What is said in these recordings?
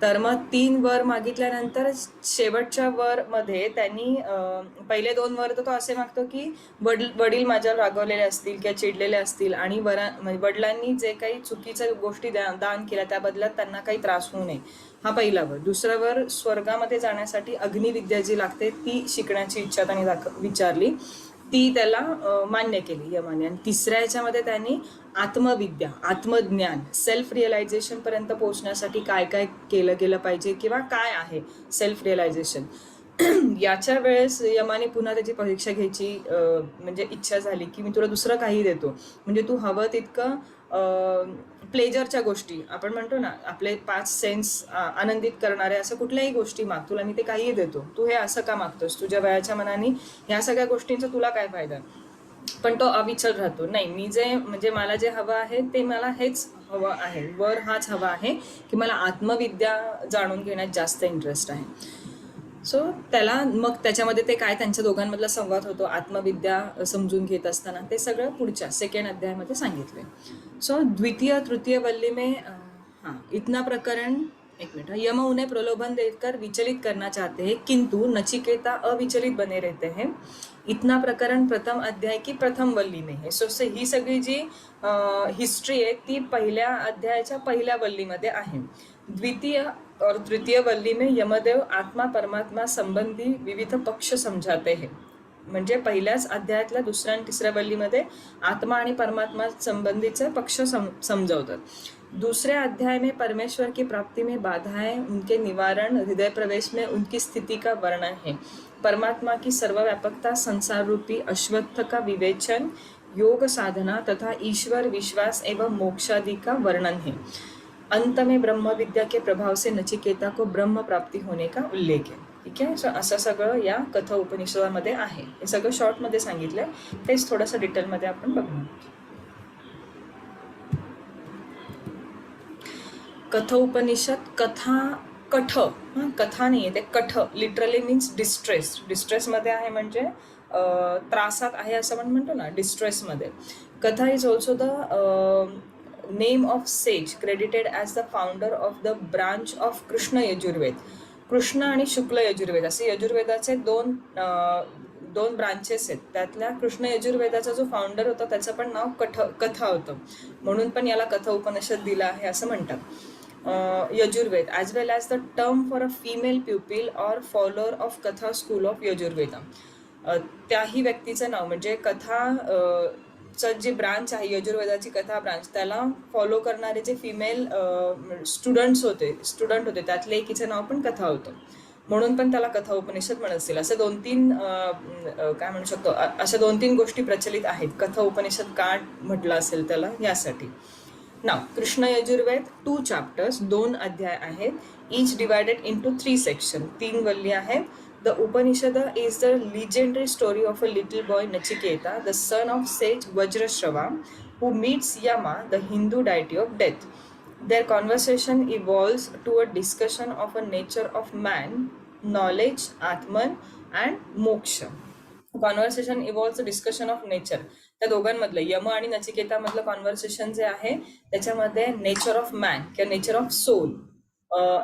तर मग 3 वर मागितल्यानंतर शेवटच्या वर मध्ये त्यांनी पहिले 2 वर तर तो असे मागतो की वडील माझ्यावर रागवलेले असतील किंवा चिडलेले असतील आणि वडिलांनी जे काही चुकीच्या गोष्टी दान केल्या त्या बदल्यात त्यांना काही त्रास होऊ नये, हा पहिला वर. दुसरा वर, स्वर्गामध्ये जाण्यासाठी अग्निविद्या जी लागते ती शिकण्याची इच्छा त्यांनी विचारली, ती त्याला मान्य केली यमाने. आणि तिसऱ्या ह्याच्यामध्ये त्यांनी आत्मविद्या, आत्मज्ञान, सेल्फ रिअलायझेशन पर्यंत पोहोचण्यासाठी काय काय केलं गेलं पाहिजे किंवा काय आहे सेल्फ रिअलायझेशन, याच्या वेळेस यमाने पुन्हा त्याची परीक्षा घ्यायची म्हणजे इच्छा झाली की मी तुला दुसरं काही देतो, म्हणजे तू हवं तितकं प्लेजरच्या गोष्टी, आपण म्हणतो ना आपले 5 सेन्स आनंदित करणारे असं कुठल्याही गोष्टी माग, तुला मी ते काहीही देतो, तू हे असं का मागतोस, तुझ्या वयाच्या मनाने ह्या सगळ्या गोष्टींचा तुला काय फायदा. पण तो अविचल राहतो, नाही मी जे म्हणजे मला जे हवं आहे ते मला हेच हवं आहे, वर हाच हवा आहे की मला आत्मविद्या जाणून घेण्यात जास्त इंटरेस्ट आहे. सो त्याला मग त्याच्यामध्ये ते काय त्यांच्या दोघांमधला संवाद होतो आत्मविद्या समजून घेत असताना ते सगळं पुढच्या 2nd अध्यायामध्ये सांगितलंय. सो द्वितीय तृतीय वल्ली में इतना प्रकरण, एक मिनट, यम उन्हें प्रलोभन देकर विचलित करना चाहते हैं किंतु नचिकेता अविचलित बने रहते हैं. इतना प्रकरण प्रथम अध्याय की प्रथम वल्ली में है. सो ही सगळी जी हिस्ट्री आहे ती पहिल्या अध्यायाच्या पहिल्या वल्लीमध्ये आहे. द्वितीय और तृतीय वल्ली में यमदेव आत्मा परमात्मा संबंधी विविध पक्ष समजाते हैं. म्हणजे पहिल्याच अध्यायातल्या दुसऱ्या आणि तिसऱ्या वल्लीमध्ये आत्मा आणि परमात्मा संबंधीचे पक्ष समजावतात. दूसरे अध्याय में परमेश्वर की प्राप्ति में बाधाएं, उनके निवारण, हृदय प्रवेश में उनकी स्थिति का वर्णन है. परमात्मा की सर्वव्यापकता, संसार रूपी अश्वत्थ का विवेचन, योग साधना तथा ईश्वर विश्वास एवं मोक्षादि का वर्णन है. अंत में ब्रह्म विद्या के प्रभाव से नचिकेता को ब्रह्म प्राप्ति होने का उल्लेख है. ठीक आहे. सो असं सगळं या कथा उपनिषदामध्ये आहे. हे सगळं शॉर्टमध्ये सांगितलंय, तेच थोडंसं डिटेलमध्ये आपण बघणार. कथा उपनिषद, कथा नाही आहे ते कठ, लिटरली मीन्स डिस्ट्रेस. डिस्ट्रेसमध्ये आहे म्हणजे त्रासात आहे असं आपण म्हणतो ना, डिस्ट्रेसमध्ये. कथा is also the name of says credited as the founder of the branch of Krishna Yajurveda. Krishna आणि शुक्ल यजुर्वेद असे यजुर्वेदाचे दोन ब्रांचेस आहेत. त्यातल्या कृष्ण यजुर्वेदाचा जो फाउंडर होता त्याचं पण नाव कथा होतं, म्हणून पण याला कथा उपनिषद दिला आहे असं म्हणतात. Yajurveda as well as the term for a female pupil or follower of कथा स्कूल ऑफ यजुर्वेदा. त्याही व्यक्तीचं नाव म्हणजे कथा जी ब्रांच आहे यजुर्वेदाची कथा ब्रांच, त्याला फॉलो करणारे जे फिमेल स्टुडंट होते त्यातले एकीचं नाव पण कथा होतं, म्हणून पण त्याला कथा उपनिषद म्हणत असतील. असे 2-3 काय म्हणू शकतो, अशा 2-3 गोष्टी प्रचलित आहेत कथा उपनिषद का म्हटलं असेल त्याला यासाठी. नाव कृष्ण यजुर्वेद 2 चॅप्टर्स, 2 अध्याय आहेत, ईच डिवायडेड इंटू 3 सेक्शन, 3 वल्ली आहेत. The Upanishad is the legendary story of a little boy Nachiketa, the son of sage Vajrashrava, who meets Yama, the Hindu deity of death. Their conversation evolves to a discussion of a nature of man, knowledge, Atman and moksha. Conversation evolves the discussion of nature. त्या दोघांमधलं M आणि नचिकेतामधलं conversation जे आहे त्याच्यामध्ये nature of man किंवा nature of soul,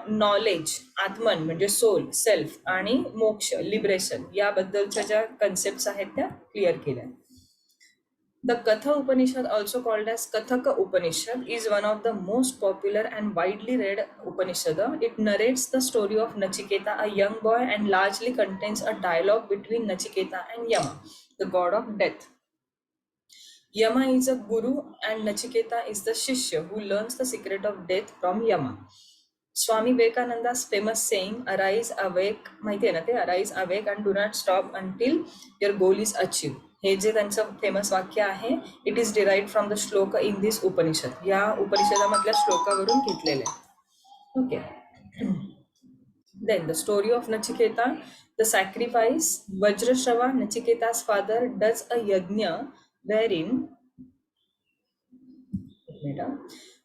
knowledge, आत्मन म्हणजे soul, self, आणि मोक्ष, liberation, याबद्दलच्या ज्या कन्सेप्ट आहेत त्या क्लिअर केल्या. The Katha Upanishad, also called as Kathaka Upanishad, is one of the most popular and widely read Upanishad. It narrates the story of Nachiketa, a young boy, and largely contains a dialogue between Nachiketa and Yama, the god of death. Yama is a guru and Nachiketa is the shishya who learns the secret of death from Yama. Swami Vivekananda's famous saying, arise, awake, माहिती आहे ना ते, arise, awake and do not stop until your goal is achieved. हे जे त्यांचं famous वाक्य आहे, it is derived from the श्लोक इन दिस उपनिषद. या उपनिषदामधल्या श्लोकावरून घेतलेले आहे. Okay. Then the story of Nachiketa, the sacrifice. Vajrashrava, Nachiketa's father, does a yajna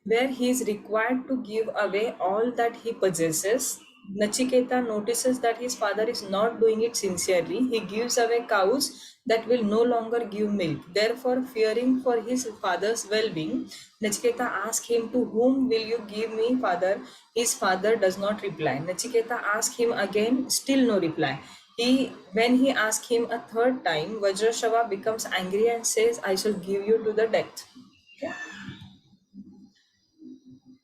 where he is required to give away all that he possesses Nachiketa notices that his father is not doing it sincerely. He gives away cows that will no longer give milk. Therefore, fearing for his father's well-being, Nachiketa asks him, "To whom will you give me, father?" His father does not reply. Nachiketa asks him again, still no reply. When he asks him a third time, Vajrashava becomes angry and says, "I shall give you to the death." Okay?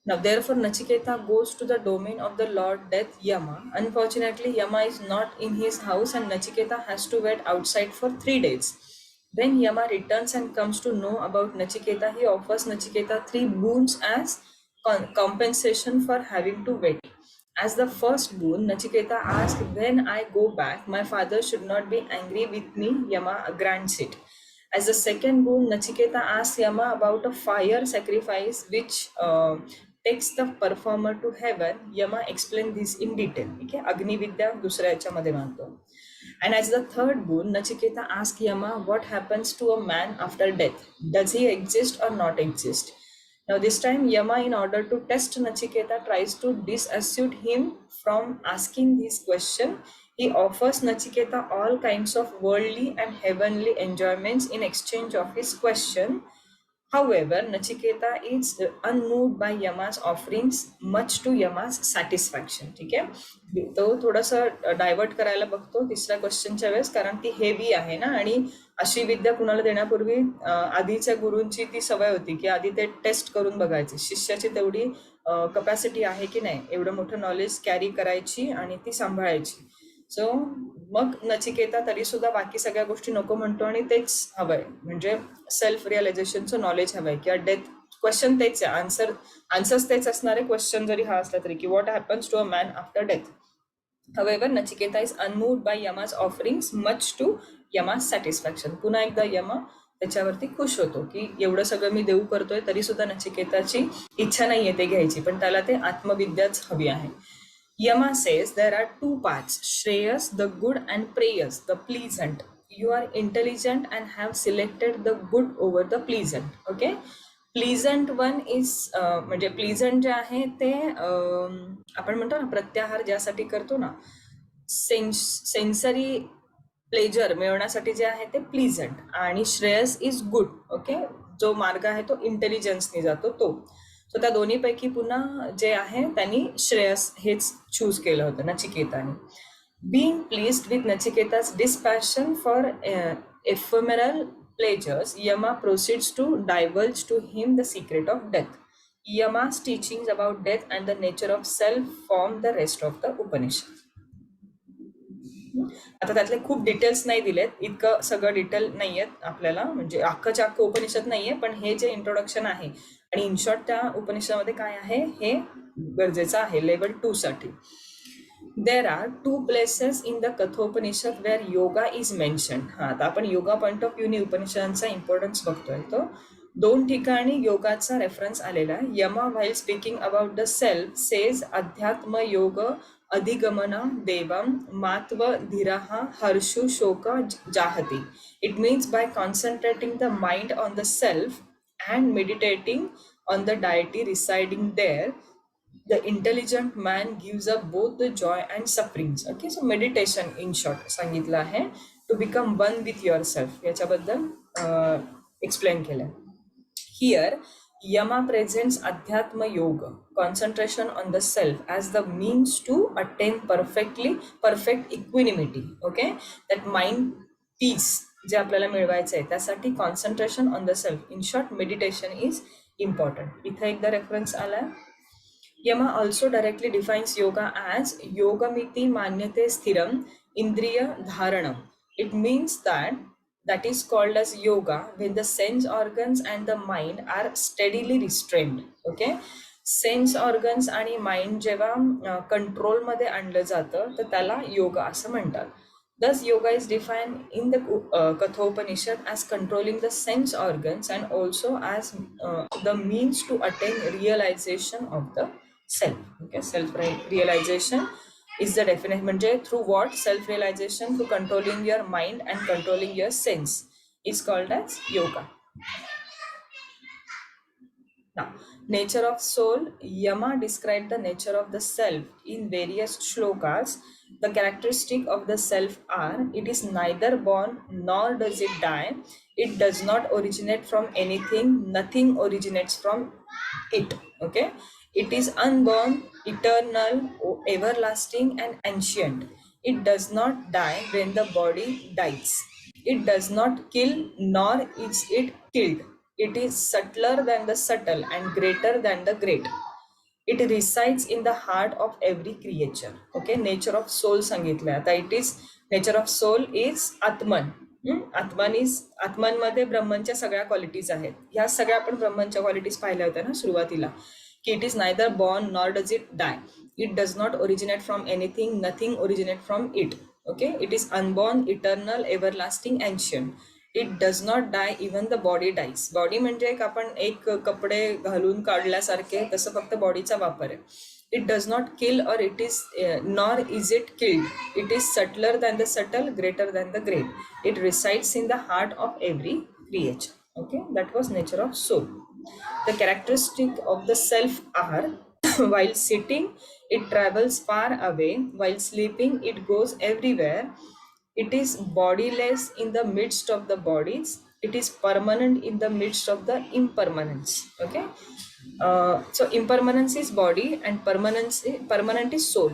Now, therefore, Nachiketa goes to the domain of the Lord Death, Yama. Unfortunately, Yama is not in his house and Nachiketa has to wait outside for 3 days. When Yama returns and comes to know about Nachiketa, he offers Nachiketa 3 boons as compensation for having to wait. As the first boon, Nachiketa asks, "When I go back, my father should not be angry with me." Yama grants it. As the second boon, Nachiketa asks Yama about a fire sacrifice which takes the performer to heaven. Yama explains this in detail. Okay? अग्निविद्या दुसऱ्या याच्यामध्ये मानतो. And as the third boon, Nachiketa asks Yama what happens to a man after death. Does he exist or not exist? Now this time Yama, in order to test Nachiketa, tries to dissuade him from asking this question. He offers Nachiketa all kinds of worldly and heavenly enjoyments in exchange of his question. However, Nachiketa is unmoved by Yama's offerings, much to Yama's satisfaction. ठीक आहे, तो थोडासा divert करायला बघतो तिसऱ्या क्वेश्चनच्या वेळेस, कारण ती हेवी आहे ना, आणि अशी विद्या कुणाला देण्यापूर्वी आधीच्या गुरूंची ती सवय होती की आधी ते टेस्ट करून बघायचे शिष्याची तेवढी कपॅसिटी आहे की नाही, एवढं मोठं नॉलेज कॅरी करायची आणि ती सांभाळायची. सो मग नचिकेता तरी सुद्धा बाकी सगळ्या गोष्टी नको म्हणतो आणि तेच हवंय, म्हणजे सेल्फ रिअलायझेशनचं नॉलेज हवंय किंवा डेथ क्वेश्चन तेच आहे, आन्सर्स तेच असणारे क्वेश्चन जरी हा असला तरी, की what happens to a man after death. However, Nachiketa is unmoved by Yama's offerings, much to Yama's satisfaction. पुन्हा एकदा यमा त्याच्यावरती खुश होतो की एवढं सगळं मी देऊ करतोय तरी सुद्धा नचिकेताची इच्छा नाहीये ते घ्यायची, पण त्याला ते आत्मविद्याच हवी आहे. Yama says there are 2 paths, Shreyas, the good, and Preyas, the pleasant. You are intelligent and have selected the good over the pleasant. Okay? Pleasant one is म्हणजे प्लीझंट जे आहे ते आपण म्हणतो ना प्रत्याहार ज्यासाठी करतो ना, सेन्सरी प्लेजर मिळवण्यासाठी जे आहे ते प्लीझंट, आणि श्रेयस इज गुड. ओके, जो मार्ग आहे तो इंटेलिजन्सने जातो तो. सो त्या दोन्हीपैकी पुन्हा जे आहे त्यांनी श्रेयस हेच चूज केलं होतं नचिकेताने. Being pleased with Nachiketa's dispassion for ephemeral pleasures, Yama proceeds to divulge to him the secret of death. Yama's teachings about death and the nature of self form the rest of the Upanishad. आता त्यातले खूप details नाही दिलेत, इतकं सगळं detail नाहीयेत आपल्याला, म्हणजे अख्खच्या अख्खं उपनिषद नाहीये, पण हे जे इंट्रोडक्शन आहे आणि इन शॉर्ट त्या उपनिषदामध्ये काय आहे हे गरजेचं आहे लेवल 2 साठी. There are 2 places in the Kathopanishad where yoga is mentioned. हा, आता आपण योगा पॉइंट ऑफ व्ह्यूने उपनिषदांचा इम्पॉर्टन्स बघतोय. तो 2 ठिकाणी योगाचा रेफरन्स आलेला आहे. यमा while speaking about the self says अध्यात्म योग अधिगमना देवम मात्व धीरहा हर्षु शोक जाहती. It means by concentrating the mind on the self and meditating on the deity residing there, the intelligent man gives up both the joy and sufferings. Okay, so meditation in short सांगितलं आहे, to become one with yourself याच्याबद्दल explain केलं. Here Yama presents Adhyatma Yoga, concentration on the self, as the means to attain perfect equanimity. Okay, that mind peace जे आपल्याला मिळवायचं आहे त्यासाठी concentration on the self, in short meditation is important. इथं एकदा reference आला. Yama also directly defines yoga as yogamiti manyate sthiram indriya dharanam. It means that is called as yoga when the sense organs and the mind are steadily restrained. Okay, sense organs आणि mind जेव्हा कंट्रोलमध्ये आणलं जातं तर त्याला योगा असं म्हणतात. Thus, yoga is defined in the Kathopanishad as controlling the sense organs and also as the means to attain realization of the self. Okay, self-realization is the definition. म्हणजे through what? Self-realization through controlling your mind and controlling your sense is called as yoga. Now, Nature of soul, Yama described the nature of the self in various shlokas. The characteristic of the self are: it is neither born nor does it die, it does not originate from anything, nothing originates from it. Okay, it is unborn, eternal, everlasting, and ancient. It does not die when the body dies. It does not kill, nor is it killed. It is subtler than the subtle and greater than the great. It resides in the heart of every creature. Okay, nature of soul सांगितलं. आता it is nature of soul is Atman. Atman is आत्मनमध्ये ब्रह्मनच्या सगळ्या qualities आहेत. ह्या सगळ्या आपण ब्रह्मनच्या qualities पाहिल्या होत्या ना सुरुवातीला, की it is neither born nor does it die, it does not originate from anything, nothing originate from it. Okay, it is unborn, eternal, everlasting, ancient. It does not die, even the body dies. Body म्हणजे एक आपण एक कपडे घालून काढल्यासारखे, तसं फक्त बॉडीचा वापर आहे. इट डज नॉट किल और it is nor is it killed. It is subtler than the subtle, greater than the great. It resides in the heart of every creature. Okay, that was nature of soul. The characteristic of the self are: while sitting, it travels far away; while sleeping, it goes everywhere; it is bodiless in the midst of the bodies; it is permanent in the midst of the impermanence. Okay, so impermanence is body and permanent is soul.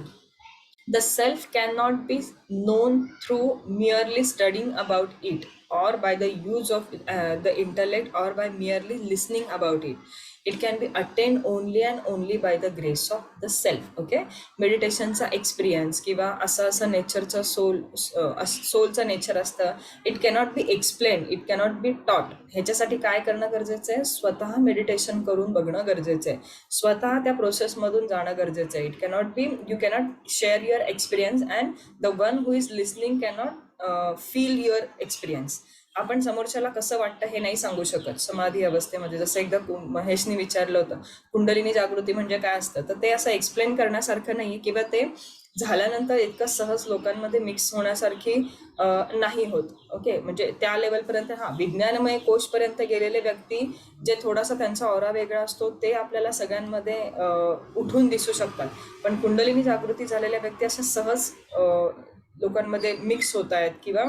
The self cannot be known through merely studying about it, or by the use of the intellect, or by merely listening about it. It can be attained only and only by the grace of the self. Okay, मेडिटेशनचा experience किंवा असं नेचरचं सोलचं nature असतं. It cannot be explain, it cannot be taught. ह्याच्यासाठी काय करणं गरजेचं आहे? स्वतः मेडिटेशन करून बघणं गरजेचं आहे, स्वतः त्या प्रोसेसमधून जाणं गरजेचं आहे. It cannot B, you cannot share your experience and the one who is listening cannot feel your experience. आपण समोरच्याला कसं वाटतं हे नाही सांगू शकत समाधी अवस्थेमध्ये. जसं एकदा महेशनी विचारलं होतं कुंडलिनी जागृती म्हणजे काय असतं, तर ते असं एक्सप्लेन करण्यासारखं नाही, किंवा ते झाल्यानंतर इतकं सहज लोकांमध्ये मिक्स होण्यासारखी नाही होत. ओके, म्हणजे त्या लेवलपर्यंत विज्ञानमय कोषपर्यंत गेलेले व्यक्ती जे थोडासा त्यांचा ऑरा वेगळा असतो ते आपल्याला सगळ्यांमध्ये उठून दिसू शकतात. पण कुंडलिनी जागृती झालेल्या व्यक्ती असं सहज लोकांमध्ये मिक्स होत आहेत, किंवा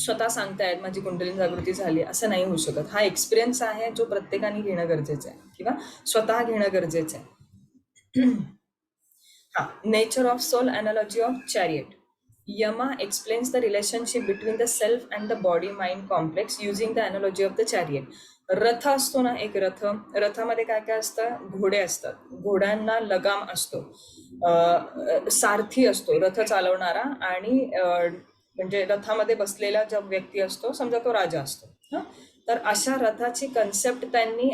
स्वतः सांगतायत माझी कुंडलिनी जागृती झाली, असं नाही होऊ शकत. हा एक्सपिरियन्स आहे जो प्रत्येकाने घेणं गरजेचं आहे, किंवा स्वतः घेणं गरजेचं आहे. Nature of soul, analogy of chariot. Yama explains the relationship between the self and the body mind complex using the analogy of the chariot. रथ असतो ना, एक रथ, रथामध्ये काय काय असतं? घोडे असतात, घोड्यांना लगाम असतो, सारथी असतो रथ चालवणारा, आणि म्हणजे रथामध्ये बसलेला जो व्यक्ती असतो, समजा तो राजा असतो. तर अशा रथाची कन्सेप्ट त्यांनी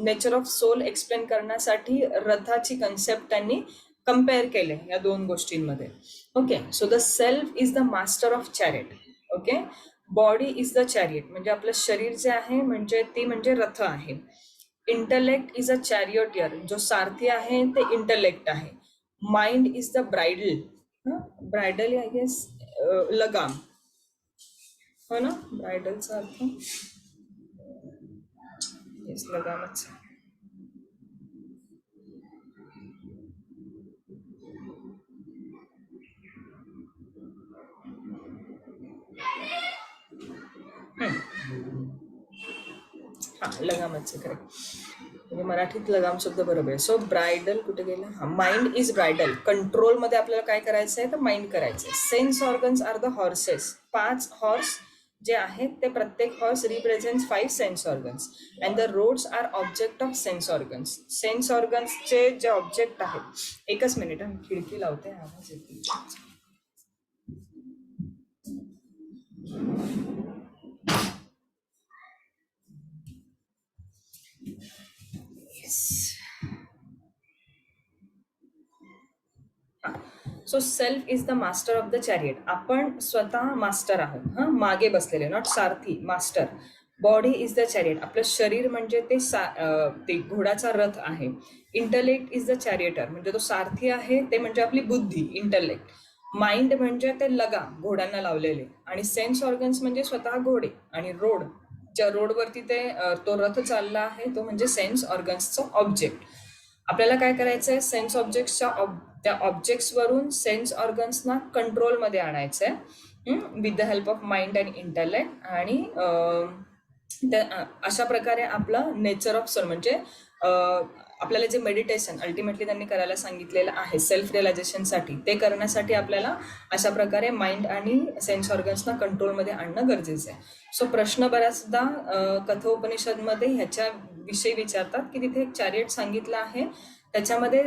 नेचर ऑफ सोल एक्सप्लेन करण्यासाठी रथाची कन्सेप्ट त्यांनी कम्पेअर केले या दोन गोष्टींमध्ये. Okay, so the self is the master of chariot. Okay, body is the chariot, म्हणजे आपलं शरीर जे आहे म्हणजे रथ आहे. इंटलेक्ट इज अ चॅरियोटियर, जो सारथी आहे ते इंटलेक्ट आहे. Mind is the bridle, bridle I guess लगाम, हो ना, ब्रायडलचा अर्थ येस लगामच. लगामच करेक्ट, म्हणजे मराठीत लगाम शब्द बरोबर आहे. सो ब्रायडल कुठे गेला? Mind is bridle. कंट्रोलमध्ये आपल्याला काय करायचं आहे? तर माइंड करायचं आहे. Sense organs are the horses. 5 horse जे आहेत ते प्रत्येक horse represents 5 sense organs, and the roads are object of sense organs. Sense ऑर्गन्सचे जे ऑब्जेक्ट आहेत, एकच मिनिट खिडकी लावते, आवाज येते. So self is the master of the chariot. आपण स्वतः मास्टर आहोत, मागे बसलेले, नॉट सारथी, master. Body is the chariot, आपलं शरीर म्हणजे ते घोडाचा रथ आहे. इंटलेक्ट इज द चॅरियटर, म्हणजे तो सारथी आहे, ते म्हणजे आपली बुद्धी, इंटलेक्ट. माइंड म्हणजे ते लगाम घोड्यांना लावलेले, आणि सेन्स ऑर्गन्स म्हणजे स्वतः घोडे, आणि रोड ज्या रोडवरती तो रथ चालला आहे तो म्हणजे सेन्स ऑर्गन्सचा ऑब्जेक्ट. आपल्याला काय करायचंय, सेन्स ऑब्जेक्ट्सच्या त्या ऑब्जेक्ट्सवरून सेन्स ऑर्गन्सना कंट्रोलमध्ये आणायचंय with the help of mind and intellect. आणि अशा प्रकारे आपलं नेचर ऑफ सोल म्हणजे आपल्याला जे मेडिटेशन अल्टिमेटली त्यांनी करायला सांगितलेलं आहे सेल्फ रिअलायझेशनसाठी, ते करण्यासाठी आपल्याला अशा प्रकारे माइंड आणि सेन्स ऑर्गन्सना कंट्रोलमध्ये आणणं गरजेचं आहे. सो प्रश्न बऱ्याचदा कठोपनिषदमध्ये ह्याच्या विषयी विचारतात की तिथे एक चॅरियट सांगितलं आहे, त्याच्यामध्ये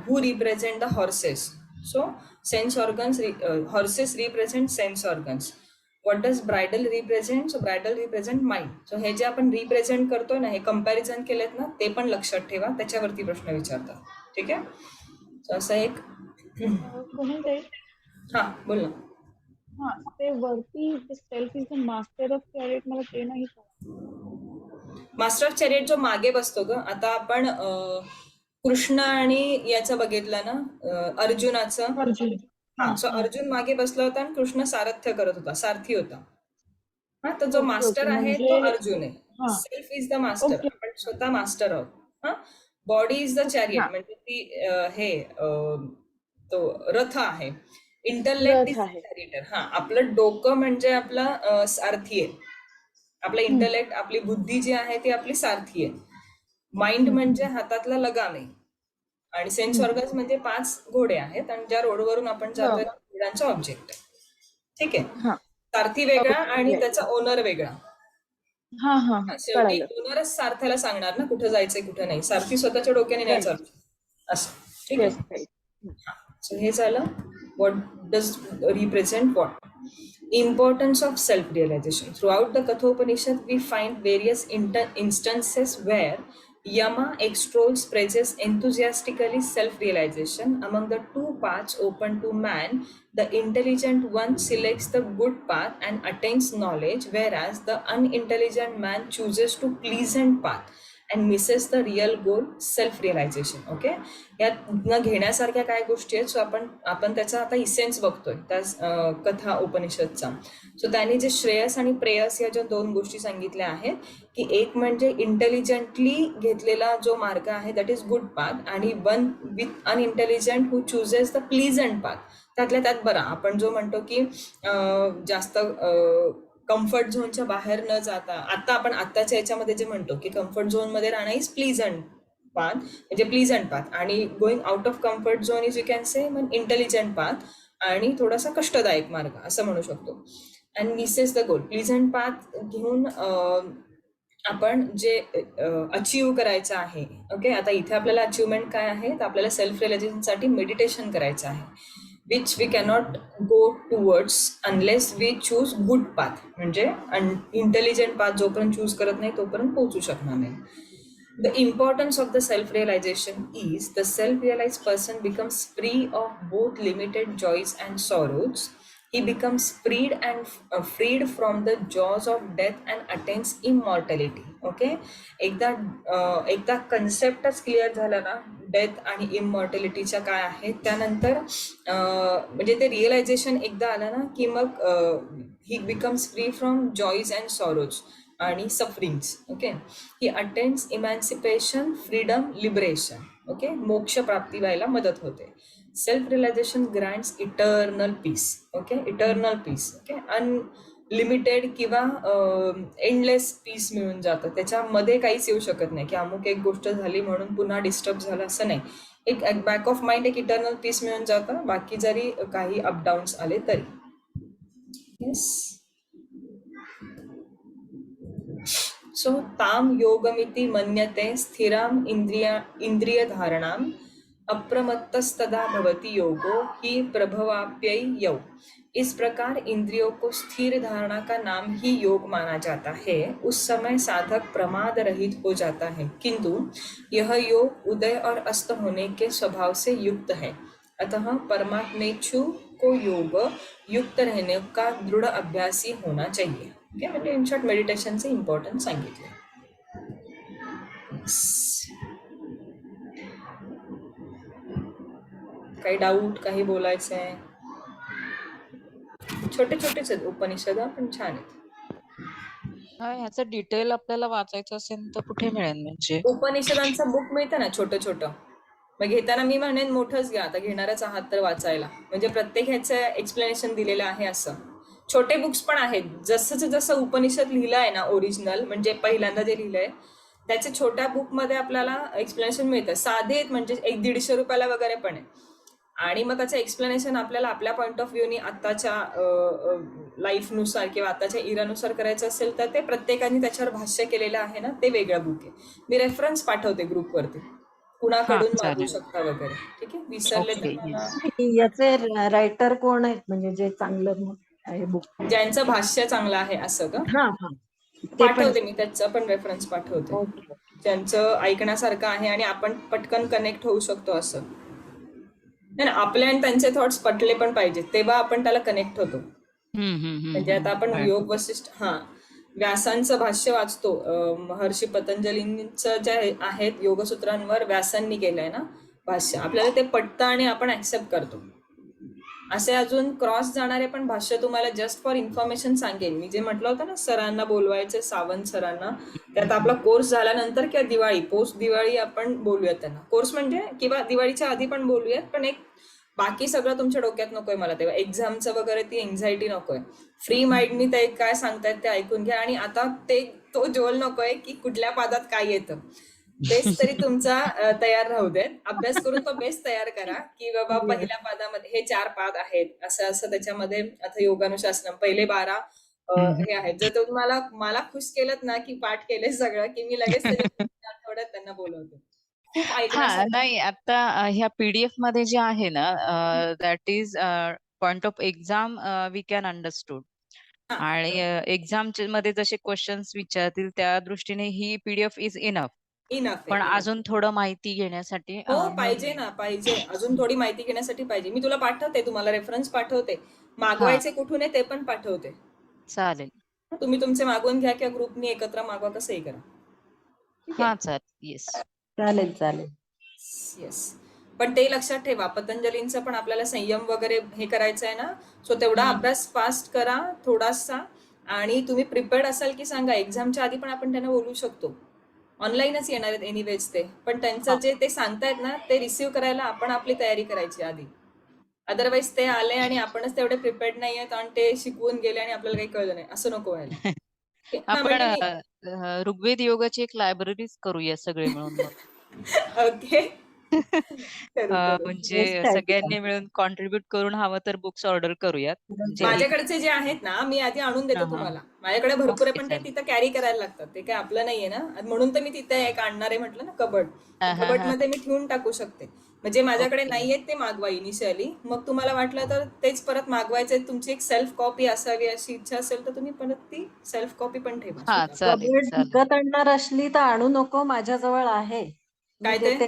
who represent the horses. So sense organs, horses represent sense organs. What does bridle represent? So bridle represent mind. So हे जे आपण रिप्रेझेंट करतोय ना, हे कंपॅरिझन केलेत ना, ते पण लक्षात ठेवा, त्याच्यावरती प्रश्न विचारतात. ठीक आहे. सो असं एक हा बोल ना. हा, ते वरती self is the master of chariot, मला ते नाही. मास्टर ऑफ चॅरिट जो मागे बसतो ग, आता आपण कृष्ण आणि याचं बघितलं ना, अर्जुनाचं. अर्जुन. हा, सो अर्जुन मागे बसला होता आणि कृष्ण सारथ्य करत होता, सारथी होता. हा, तर जो मास्टर आहे तो अर्जुन आहे. सेल्फ इज द मास्टर, आपण स्वतः मास्टर आहोत. हा, बॉडी इज द चॅरियट, म्हणजे ती हे तो रथ आहे. इंटरलेक्ट इज द चॅरिटर. हा, आपलं डोकं म्हणजे आपला सारथी आहे. आपलं इंटरलेक्ट, आपली बुद्धी जी आहे ती आपली सारथी आहे. माइंड म्हणजे हातातला लगाम आहे. आणि सेन्स ऑर्गन्स म्हणजे 5 घोडे आहेत आणि ज्या रोडवरून आपण जातोय घोड्यांचा ऑब्जेक्ट आहे. ठीक आहे. सारथी वेगळा आणि त्याचा ओनर वेगळा. शेवटी ओनरच सारथ्याला सांगणार ना कुठं जायचंय कुठं नाही. सारथी स्वतःच्या डोक्याने नाही चालू असं. ठीक आहे. सो हे झालं what does represent what. Importance of self-realization. Throughout the Kathopanishad, we find various instances where Yama extols, praises enthusiastically self-realization. Among the 2 paths open to man, the intelligent one selects the good path and attains knowledge, whereas the unintelligent man chooses to pleasant path and misses the real goal, self-realization. Okay, यात घेण्यासारख्या काय गोष्टी आहेत. So आपण त्याचा आता essence बघतोय त्या कथा उपनिषदचा. सो त्याने जे श्रेयस आणि प्रेयस या ज्या 2 गोष्टी सांगितल्या आहेत, की एक म्हणजे इंटेलिजंटली घेतलेला जो मार्ग आहे दॅट इज गुड पाथ, आणि one with अनइंटेलिजंट who chooses the pleasant path. त्यातल्या त्यात बरा आपण जो म्हणतो की जास्त कम्फर्ट झोनच्या बाहेर न जाता, आता आपण आत्ताच्या याच्यामध्ये जे म्हणतो की कम्फर्ट झोनमध्ये राहणं इज प्लीजंट पाथ, म्हणजे प्लीजंट पाथ, आणि going out of comfort zone is you can say intelligent path, आणि थोडासा कष्टदायक मार्ग असं म्हणू शकतो. And Mrs the goal. Pleasant path घेऊन आपण जे अचीव्ह करायचं आहे. ओके, आता इथे आपल्याला अचीवमेंट काय आहे, तर आपल्याला सेल्फ रिअलायझेशनसाठी मेडिटेशन करायचं आहे, which we cannot go towards unless we choose good path. म्हणजे इंटेलिजंट पाथ जोपर्यंत चूज करत नाही तोपर्यंत पोहोचू शकणार नाही. The importance of the self-realization is the self-realized person becomes free of both limited joys and sorrows. He becomes freed from the jaws of death and attains immortality. Okay, एकदा कन्सेप्टच clear झाला ना death आणि इमॉर्टॅलिटीच्या काय आहे, त्यानंतर म्हणजे ते realisation एकदा आलं ना की मग he becomes free from joys and sorrows आणि sufferings. Okay, he attains emancipation, freedom, liberation. Okay, मोक्ष प्राप्ती व्हायला मदत होते. Self realization grants eternal peace. Okay, eternal peace. Okay, unlimited किंवा एंडलेस पीस मिळून जातं. त्याच्यामध्ये काहीच येऊ शकत नाही की अमुक एक गोष्ट झाली म्हणून पुन्हा डिस्टर्ब झालं असं नाही. एक बॅक ऑफ माइंड एक इटर्नल पीस मिळून जातं, बाकी जरी काही अपडाऊन्स आले तरी. येस. सो ताम योगमिति मन्यते स्थिराम इंद्रियधारणाम अप्रमत्तस्तदा भवति योगो ही प्रभवाप्यै यौ. इस प्रकार इंद्रियों को स्थिर धारणा का नाम ही योग माना जाता है. उस समय साधक प्रमाद रहित हो जाता है, किंतु यह योग उदय और अस्त होने के स्वभाव से युक्त है. अतः परमात्मेच्छु को योग युक्त रहने का दृढ़ अभ्यासी होना चाहिए. ओके, म्हणजे इन शॉर्ट मेडिटेशनचे इम्पॉर्टन्स सांगितले. काही डाऊट, काही बोलायचं आहे? छोटे छोटेच आहेत उपनिषद पण छान आहेत. ह्याचं डिटेल आपल्याला वाचायचं असेल तर कुठे मिळेल म्हणजे? उपनिषदांचं बुक मिळतं ना छोटं छोटं, मग घेताना मी म्हणेन मोठंच घ्या, आता घेणारच आहात तर वाचायला, म्हणजे प्रत्येक ह्याचं एक्सप्लेनेशन दिलेलं आहे असं. छोटे बुक्स पण आहेत, जसं जसं उपनिषद लिहिलं आहे ना ओरिजिनल, म्हणजे पहिल्यांदा जे लिहिलंय त्याचे छोट्या बुकमध्ये आपल्याला एक्सप्लेनेशन मिळतं, साधे आहेत, म्हणजे 100-150 रुपयाला वगैरे पण आहे. आणि मग त्याचं एक्सप्लेनेशन आपल्याला आपल्या पॉईंट ऑफ व्ह्यूनी आत्ताच्या लाईफनुसार किंवा आताच्या इरानुसार करायचं असेल तर ते प्रत्येकाने त्याच्यावर भाष्य केलेलं आहे ना, ते वेगळं बुक आहे. मी रेफरन्स पाठवते ग्रुपवरती, हा कुणाकडून मागवू चालेल. शकता वगैरे. ठीक आहे, विसरले ओके. तर मला. याचे रायटर कोण आहेत म्हणजे जे चांगलं आहे बुक? ज्यांचं भाष्य चांगलं आहे असं का? हा हा, ते पण. पाठवते मी, त्याचा पण रेफरन्स पाठवते, ओके. ज्यांचं ऐकण्यासारखं आहे आणि आपण पटकन कनेक्ट होऊ शकतो असं. नाही ना, आपले आणि त्यांचे थॉट्स पटले पण पाहिजेत, तेव्हा आपण त्याला कनेक्ट होतो. म्हणजे आता आपण Right. योग वसिष्ठ व्यासांचं भाष्य वाचतो, महर्षी पतंजलींचं जे आहेत योगसूत्रांवर व्यासांनी केलंय ना भाष्य, आपल्याला ते पटतं आणि आपण ऍक्सेप्ट करतो. असे अजून क्रॉस जाणारे पण भाष्य तुम्हाला जस्ट फॉर इन्फॉर्मेशन सांगेन मी, जे म्हटलं होतं ना सरांना बोलवायचे, सावंत सरांना, त्यात आपला कोर्स झाल्यानंतर किंवा दिवाळी पोस्ट दिवाळी आपण बोलूयात त्यांना, कोर्स म्हणजे किंवा दिवाळीच्या आधी पण बोलूयात, पण एक बाकी सगळं तुमच्या डोक्यात नकोय मला तेव्हा, एक्झामचं वगैरे ती एन्झायटी नकोय, फ्री माइंडनी ते काय सांगतायत ते ऐकून घ्या. आणि आता तो जोल नकोय की कुठल्या पादात काय येतं, बेस तरी तुमचा तयार राहू देत, अभ्यास करून तो बेस तयार करा की बाबा पहिल्या पादामध्ये हे 4 पाद आहेत, असं असं त्याच्यामध्ये आता योगानुशासनम पहिले 12 हे आहेत. जर तुम्हाला मला खुश केलं ना की पाठ केले सगळं, की मी लगेच त्याच्या आठवड्यात त्यांना बोलवते. खूप ऐकण्यासारखं. नाही आता ह्या पीडीएफ मध्ये जे आहे ना, that is point of exam we can understood, आणि एक्झाम मध्ये जसे क्वेश्चन्स विचारतील त्या दृष्टीने ही पीडीएफ इज इनफ. इनफ पण आहे. अजून थोडं माहिती घेण्यासाठी हो पाहिजे ना, पाहिजे अजून थोडी माहिती घेण्यासाठी पाहिजे. मी तुला पाठवते, तुम्हाला रेफरन्स पाठवते, मागवायचे कुठून आहे ते पण पाठवते. चालेल. तुम्ही तुमचे मागवून घ्या किंवा ग्रुपनी एकत्र मागवा, कसंही करा. हा चालेल. येस चालेल चालेल. येस, पण ते लक्षात ठेवा, पतंजलींचं पण आपल्याला संयम वगैरे हे करायचं आहे ना, सो तेवढा अभ्यास फास्ट करा थोडासा. आणि तुम्ही प्रिपेअर्ड असाल की सांगा, एक्झामच्या आधी पण आपण त्यांना बोलू शकतो, ऑनलाईनच येणार आहेत एनिवेज ते, पण त्यांचं जे ते सांगतायत ना ते रिसिव्ह करायला आपण आपली तयारी करायची आधी. अदरवाईज ते आले आणि आपणच तेवढे प्रिपेअर्ड नाही आहेत आणि ते शिकवून गेले आणि आपल्याला काही कळलं नाही, असं नको व्हायला. आपण म्हणजे मी ऋग्वेद योगाची एक लायब्ररीज करूया सगळे मिळून मग. ओके, करू करू. म्हणजे सगळ्यांनी मिळून कॉन्ट्रीब्युट करून हवं तर बुक्स ऑर्डर करूयात. म्हणजे माझ्याकडचे जे आहेत ना मी आधी आणून देतो तुम्हाला, माझ्याकडे भरपूर आहे, पण ते तिथं कॅरी करायला लागतात, ते काय आपलं नाहीये ना, म्हणून तर मी तिथे एक आणणार आहे म्हटलं ना, कबड. कबड मध्ये मी ठेवून टाकू शकते, म्हणजे माझ्याकडे नाहीयेत ते मागवा इनिशियली, मग तुम्हाला वाटलं तर तेच परत मागवायचे, तुमची एक सेल्फ कॉपी असावी अशी इच्छा असेल तर तुम्ही परत ती सेल्फ कॉपी पण ठेवा. विकत आणणार असली तर आणू नको, माझ्याजवळ आहे. काय ते?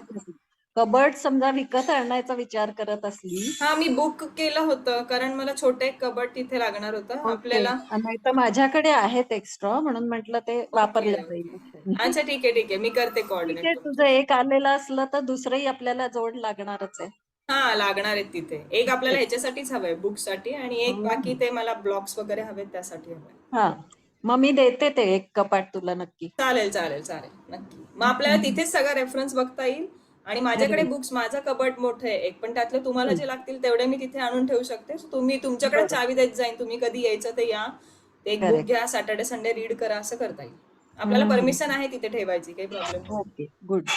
कबर्ड समजा विकत आणायचा विचार करत असली. मी बुक केलं होतं, कारण मला छोटे कबड तिथे लागणार होतं आपल्याला. नाही तर माझ्याकडे आहेत एक्स्ट्रा, म्हणून म्हटलं ते वापरलं जाईल. अच्छा ठीक आहे, मी करते कोऑर्डिनेट. तुझं एक आलेलं असलं तर दुसरंही आपल्याला जोड लागणारच आहे. लागणार आहेत तिथे, एक आपल्याला ह्याच्यासाठीच हवंय बुकसाठी, आणि एक बाकी ते मला ब्लॉक्स वगैरे हवेत त्यासाठी हवंय. मग मी देते ते एक कपाट तुला नक्की. चालेल नक्की. मग आपल्याला तिथेच सगळा रेफरन्स बघता येईल. आणि माझ्याकडे बुक्स, माझं कबट मोठं आहे एक, पण त्यातलं तुम्हाला जे लागतील तेवढे मी तिथे आणून ठेवू शकते. तुम्ही तुमच्याकडे चावी देत जाईन, तुम्ही कधी यायचं ते या, ते एक बुक घ्या, सॅटर्डे संडे रीड करा, असं करता येईल. आपल्याला परमिशन आहे तिथे ठेवायची, काही प्रॉब्लेम नाही. Okay good.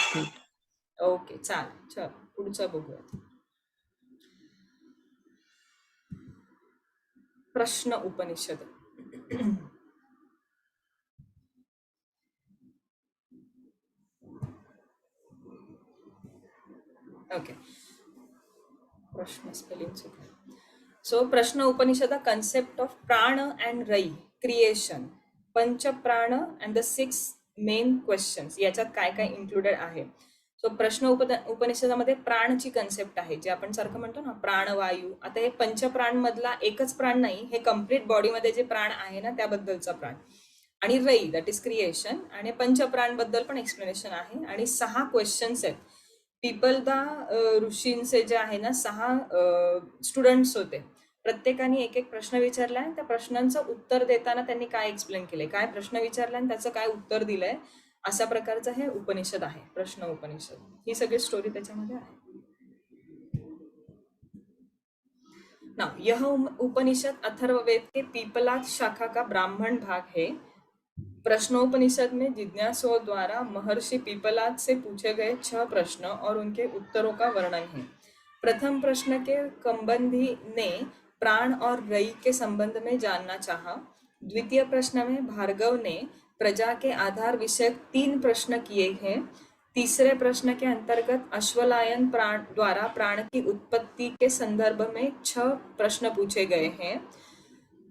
ओके चालेल, चल पुढचं बघूया. प्रश्न उपनिषद. ओके, प्रश्न स्पेलिंग चुकलं. So Prashna Upanishad, concept of prana and rayi, creation, panchaprana and the 6 main questions, याच्यात काय काय इन्क्लुडेड आहे. सो प्रश्न उपनिषदामध्ये प्राणची कन्सेप्ट आहे, जे आपण सारखं म्हणतो ना प्राणवायू. आता हे पंचप्राण मधला एकच प्राण नाही, हे कम्प्लीट बॉडीमध्ये जे प्राण आहे ना त्याबद्दलचा प्राण. आणि रई दॅट इज क्रिएशन, आणि पंचप्राण बद्दल पण एक्सप्लेनेशन आहे. आणि 6 क्वेश्चन्स आहेत. पिपलदा ऋषींचे जे आहे ना 6 स्टुडंट्स होते, प्रत्येकाने एक एक प्रश्न विचारलाय, त्या प्रश्नांचं उत्तर देताना त्यांनी काय एक्सप्लेन केलंय, काय प्रश्न विचारलाय आणि त्याचं काय उत्तर दिलंय, अशा प्रकारचं हे उपनिषद आहे, प्रश्न उपनिषद. ही सगळी स्टोरी त्याच्यामध्ये आहे. ना यह उपनिषद अथर्ववेद के पीपलाद शाखा का ब्राह्मण भाग है. प्रश्नोपनिषद में जिज्ञासुओं द्वारा महर्षि पीपलाद से पूछे गए 6 प्रश्न और उनके उत्तरों का वर्णन है. प्रथम प्रश्न के कंबंधी ने प्राण और रई के संबंध में जानना चाहा. द्वितीय प्रश्न में भार्गव ने प्रजा के आधार विषयक 3 प्रश्न किए हैं. तीसरे प्रश्न के अंतर्गत अश्वलायन द्वारा प्राण की उत्पत्ति के संदर्भ में 6 प्रश्न पूछे गए हैं.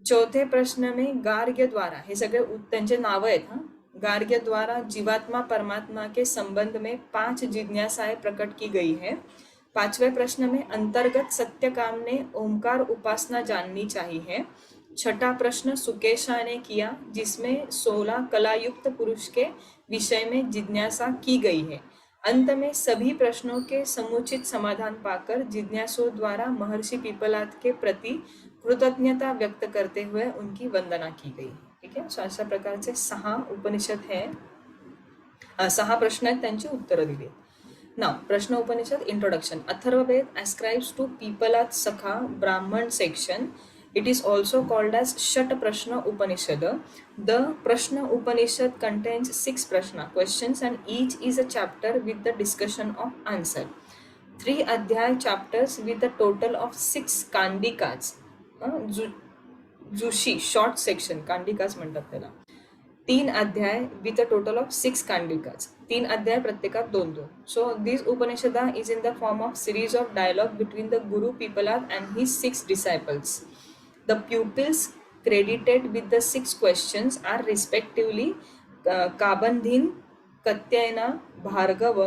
चौथे प्रश्न में गार्ग्य द्वारा, हे सगळे त्यांचे नाव आहेत, गार्ग्य द्वारा जीवात्मा परमात्मा के संबंध में 5 जिज्ञासाएं प्रकट की गई है. 5वें प्रश्न में अंतर्गत सत्यकाम ने ओंकार उपासना जाननी चाहिए. छठा प्रश्न सुकेशा ने किया, जिसमें 16 कलायुक्त पुरुष के विषय में जिज्ञासा की गई है. अंत में सभी प्रश्नों के समुचित समाधान पाकर जिज्ञासुओं द्वारा महर्षि पीपलाद के प्रति कृतज्ञता व्यक्त करते हुए उनकी वंदना की गई. ठीक आहे. सो अशा प्रकारचे 6 उपनिषद आहे, 6 प्रश्न आहेत, त्यांची उत्तरं दिली. नाव प्रश्न Upanishad introduction. Atharvaveda ascribes to Pippalad सखा ब्राह्मण section. It is also called as Shat Prashna Upanishad. The Prashna Upanishad contains 6 Prashna questions and each is a chapter with the discussion of answer. 3 Adhyay chapters with a total of 6 Kandikas. जुशी short section Kandikas म्हणतात त्याला. 3 अध्याय with a total of 6 Kandikas. 3 अध्याय प्रत्येकात 2-2. So this Upanishad is in the form of series of dialogue between the Guru Pipalad and his 6 disciples. The pupils credited with the 6 questions are respectively Kabandhin, Katyayana, Bhargava,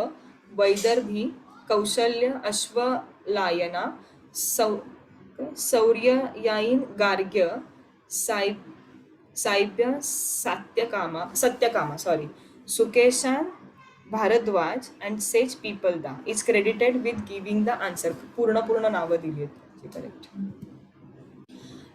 Vaidarbhi, Kaushalya, Ashwalayana, Sauryayin, Gargya, Saibya, Satyakama, Sukeshan, Bharadwaj and Sage Pipalda is credited with giving the answer. पूर्ण नाव दिली आहेत. Correct.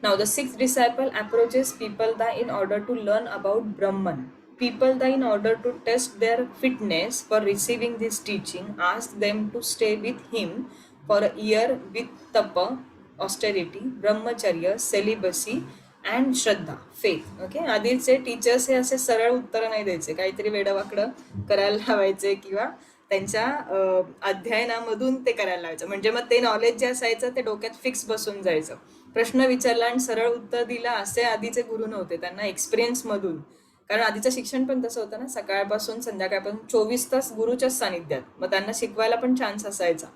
Now the 6th disciple approaches Pipalda in order to learn about Brahman. Pipalda, in order to test their fitness for receiving this teaching, asked them to stay with him for a year with tapa, austerity, brahmacharya, celibacy and Shraddha, faith. Okay. आधीचे teachers हे असे सरळ उत्तर नाही द्यायचे, काहीतरी वेडवाकडं करायला लावायचे किंवा त्यांच्या अध्ययनामधून ते करायला लावायचं. म्हणजे मग ते नॉलेज जे असायचं ते डोक्यात फिक्स बसून जायचं. प्रश्न विचारला आणि सरळ उत्तर दिलं असे आधीचे गुरु नव्हते, त्यांना एक्सपिरियन्स मधून. कारण आधीचं शिक्षण पण तसं होतं ना, सकाळपासून संध्याकाळपासून 24 तास गुरुच्याच सानिध्यात. मग त्यांना शिकवायला पण चान्स असायचा.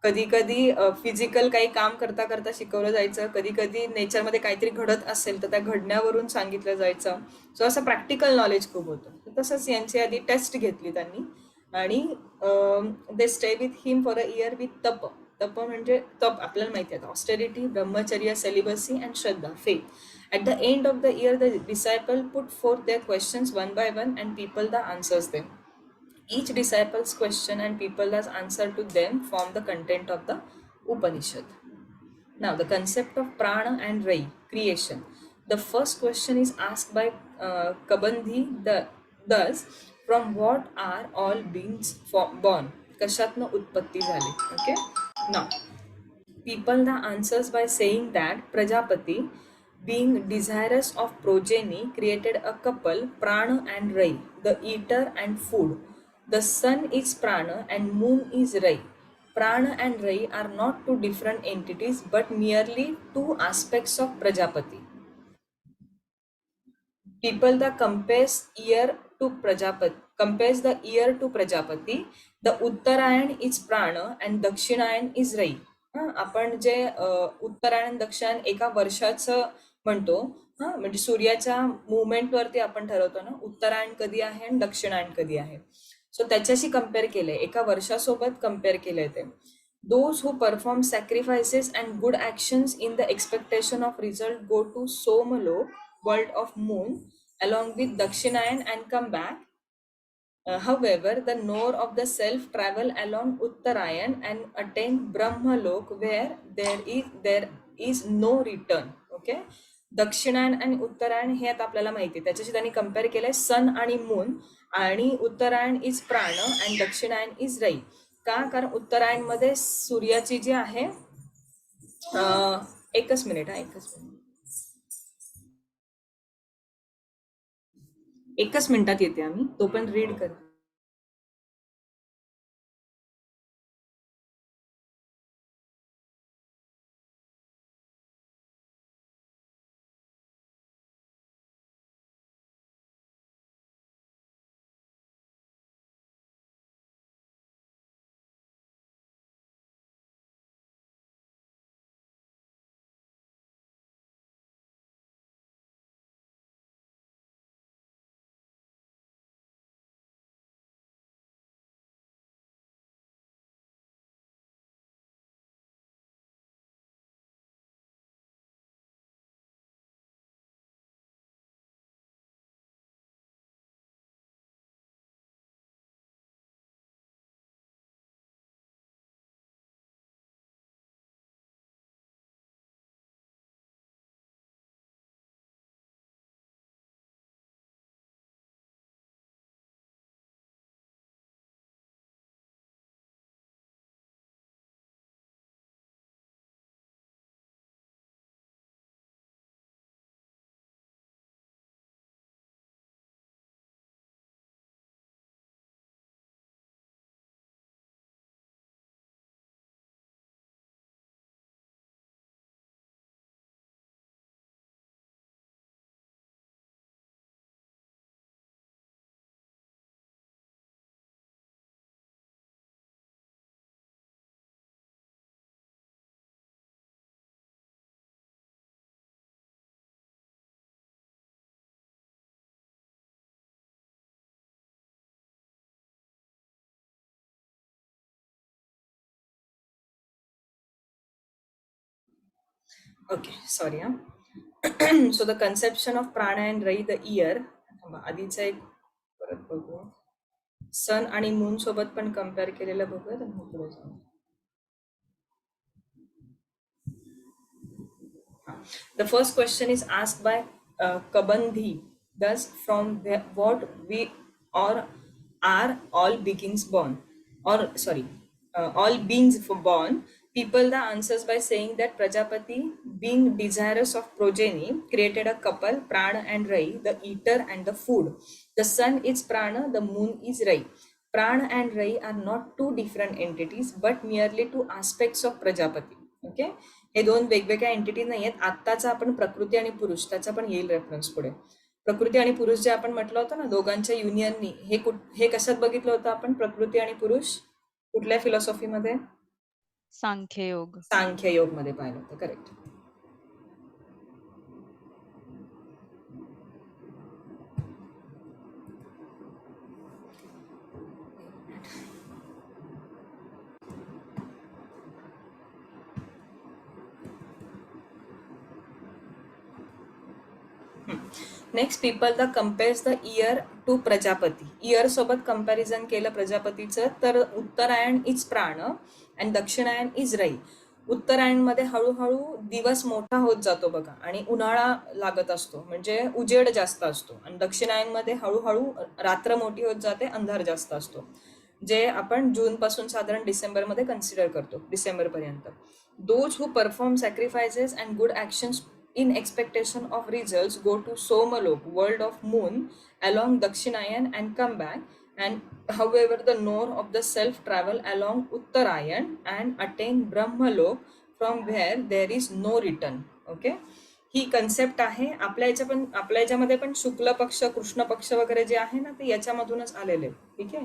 कधी कधी फिजिकल काही काम करता करता शिकवलं जायचं, कधी कधी नेचरमध्ये काहीतरी घडत असेल तर त्या घडण्यावरून सांगितलं जायचं. सो असं प्रॅक्टिकल नॉलेज खूप होतं. तसंच यांची आधी टेस्ट घेतली त्यांनी आणि they stay with him for a year with तप. तप म्हणजे तप आपल्याला माहिती आहे, ऑस्टेरिटी, ब्रह्मचर्य, celibacy and Shraddha, faith. At the end of the year, the disciple put forth their questions one by one and Pipalda answers them. Each disciple's question and Pipalda's answer to them form the content of the Upanishad. Now, the concept of prana and rai, creation. The first question is asked by Kabandhi, thus, from what are all beings born? Kashatna utpatti झाली. Okay? Now, Pipalda answers by saying that Prajapati, being desirous of progeny, created a couple, Prana and Rai, the eater and food. The sun is Prana and moon is Rai. Prana and Rai are not two different entities but merely 2 aspects of Prajapati. Pipalda compares the year to Prajapati. The Uttarayan is Prana and Dakshinayan is Rai. आपण जे उत्तरायण दक्षिणायन एका वर्षाचं म्हणतो, म्हणजे सूर्याच्या movement वरती आपण ठरवतो ना, उत्तरायण कधी आहे आणि दक्षिणायन कधी आहे. सो त्याच्याशी कम्पेअर केलंय, एका वर्षासोबत कम्पेअर केलंय ते. Those who perform sacrifices and good actions in the expectation of result go to Somalok, world of moon, along with Dakshinayan and come back. However, the knower of the self travel along Uttarayan and attain Brahmalok, where there is no return. Okay, दक्षिणायन आणि उत्तरायण हे आता आपल्याला माहिती आहे, त्याच्याशी त्यांनी compare केलंय सन आणि मून, आणि उत्तरायण इज प्राण आणि दक्षिणायन इज रई. का? कारण उत्तरायण मध्ये सूर्याची जी आहे, एकच मिनिट, एकच मिनिटात येते आम्ही, तो पण रीड कर. Okay, sorry. So the conception of prana and rai, the ear. आधीचा एक परत बघू, सन आणि मून सोबत पण कम्पेअर केलेलं बघूया, तर मग पुढे जाऊ. The first question is asked by Kabandhi. Thus, from what we or are all beings born, or sorry, all beings born? People the answers by saying that Prajapati, being desirous of progeny, created a couple, Prana and Rai, the eater and the food. The sun is Prana, the moon is Rai. Prana and Rai are not two different entities, but merely two aspects of Prajapati. Okay, हे दोन वेगवेगळ्या entity नाही आहेत. आत्ताचा आपण प्रकृती आणि पुरुष, त्याचा पण येईल रेफरन्स पुढे. प्रकृती आणि पुरुष जे आपण म्हटलं होतं ना, दोघांच्या युनियननी, हे कशात बघितलं होतं आपण, प्रकृती आणि पुरुष कुठल्या फिलॉसॉफीमध्ये? सांख्ययोग. सांख्ययोग मध्ये पाहिलं होतं, correct. Next, Pippalada compares the year to Prajapati. Year सोबत कंपॅरिझन केलं प्रजापतीचं, तर उत्तरायण इज प्राण आणि दक्षिणायन इज रई. उत्तरायणमध्ये हळूहळू दिवस मोठा होत जातो बघा, आणि उन्हाळा लागत असतो, म्हणजे उजेड जास्त असतो. आणि दक्षिणायनमध्ये हळूहळू रात्र मोठी होत जाते, अंधार जास्त असतो, जे आपण जून पासून साधारण डिसेंबरमध्ये कन्सिडर करतो, डिसेंबर पर्यंत. Those who perform sacrifices and good actions in expectation of results go to Somalok, world of moon, along Dakshinayan and come back. And however, the knower of the self travel along Uttarayan and attain Brahmalok, from where there is no return. Okay, he concept आहे. आपल्या याच्यामध्ये पण शुक्ल पक्ष, कृष्ण पक्ष वगैरे जे आहे ना, ते याच्यामधूनच आलेले. ठीक आहे,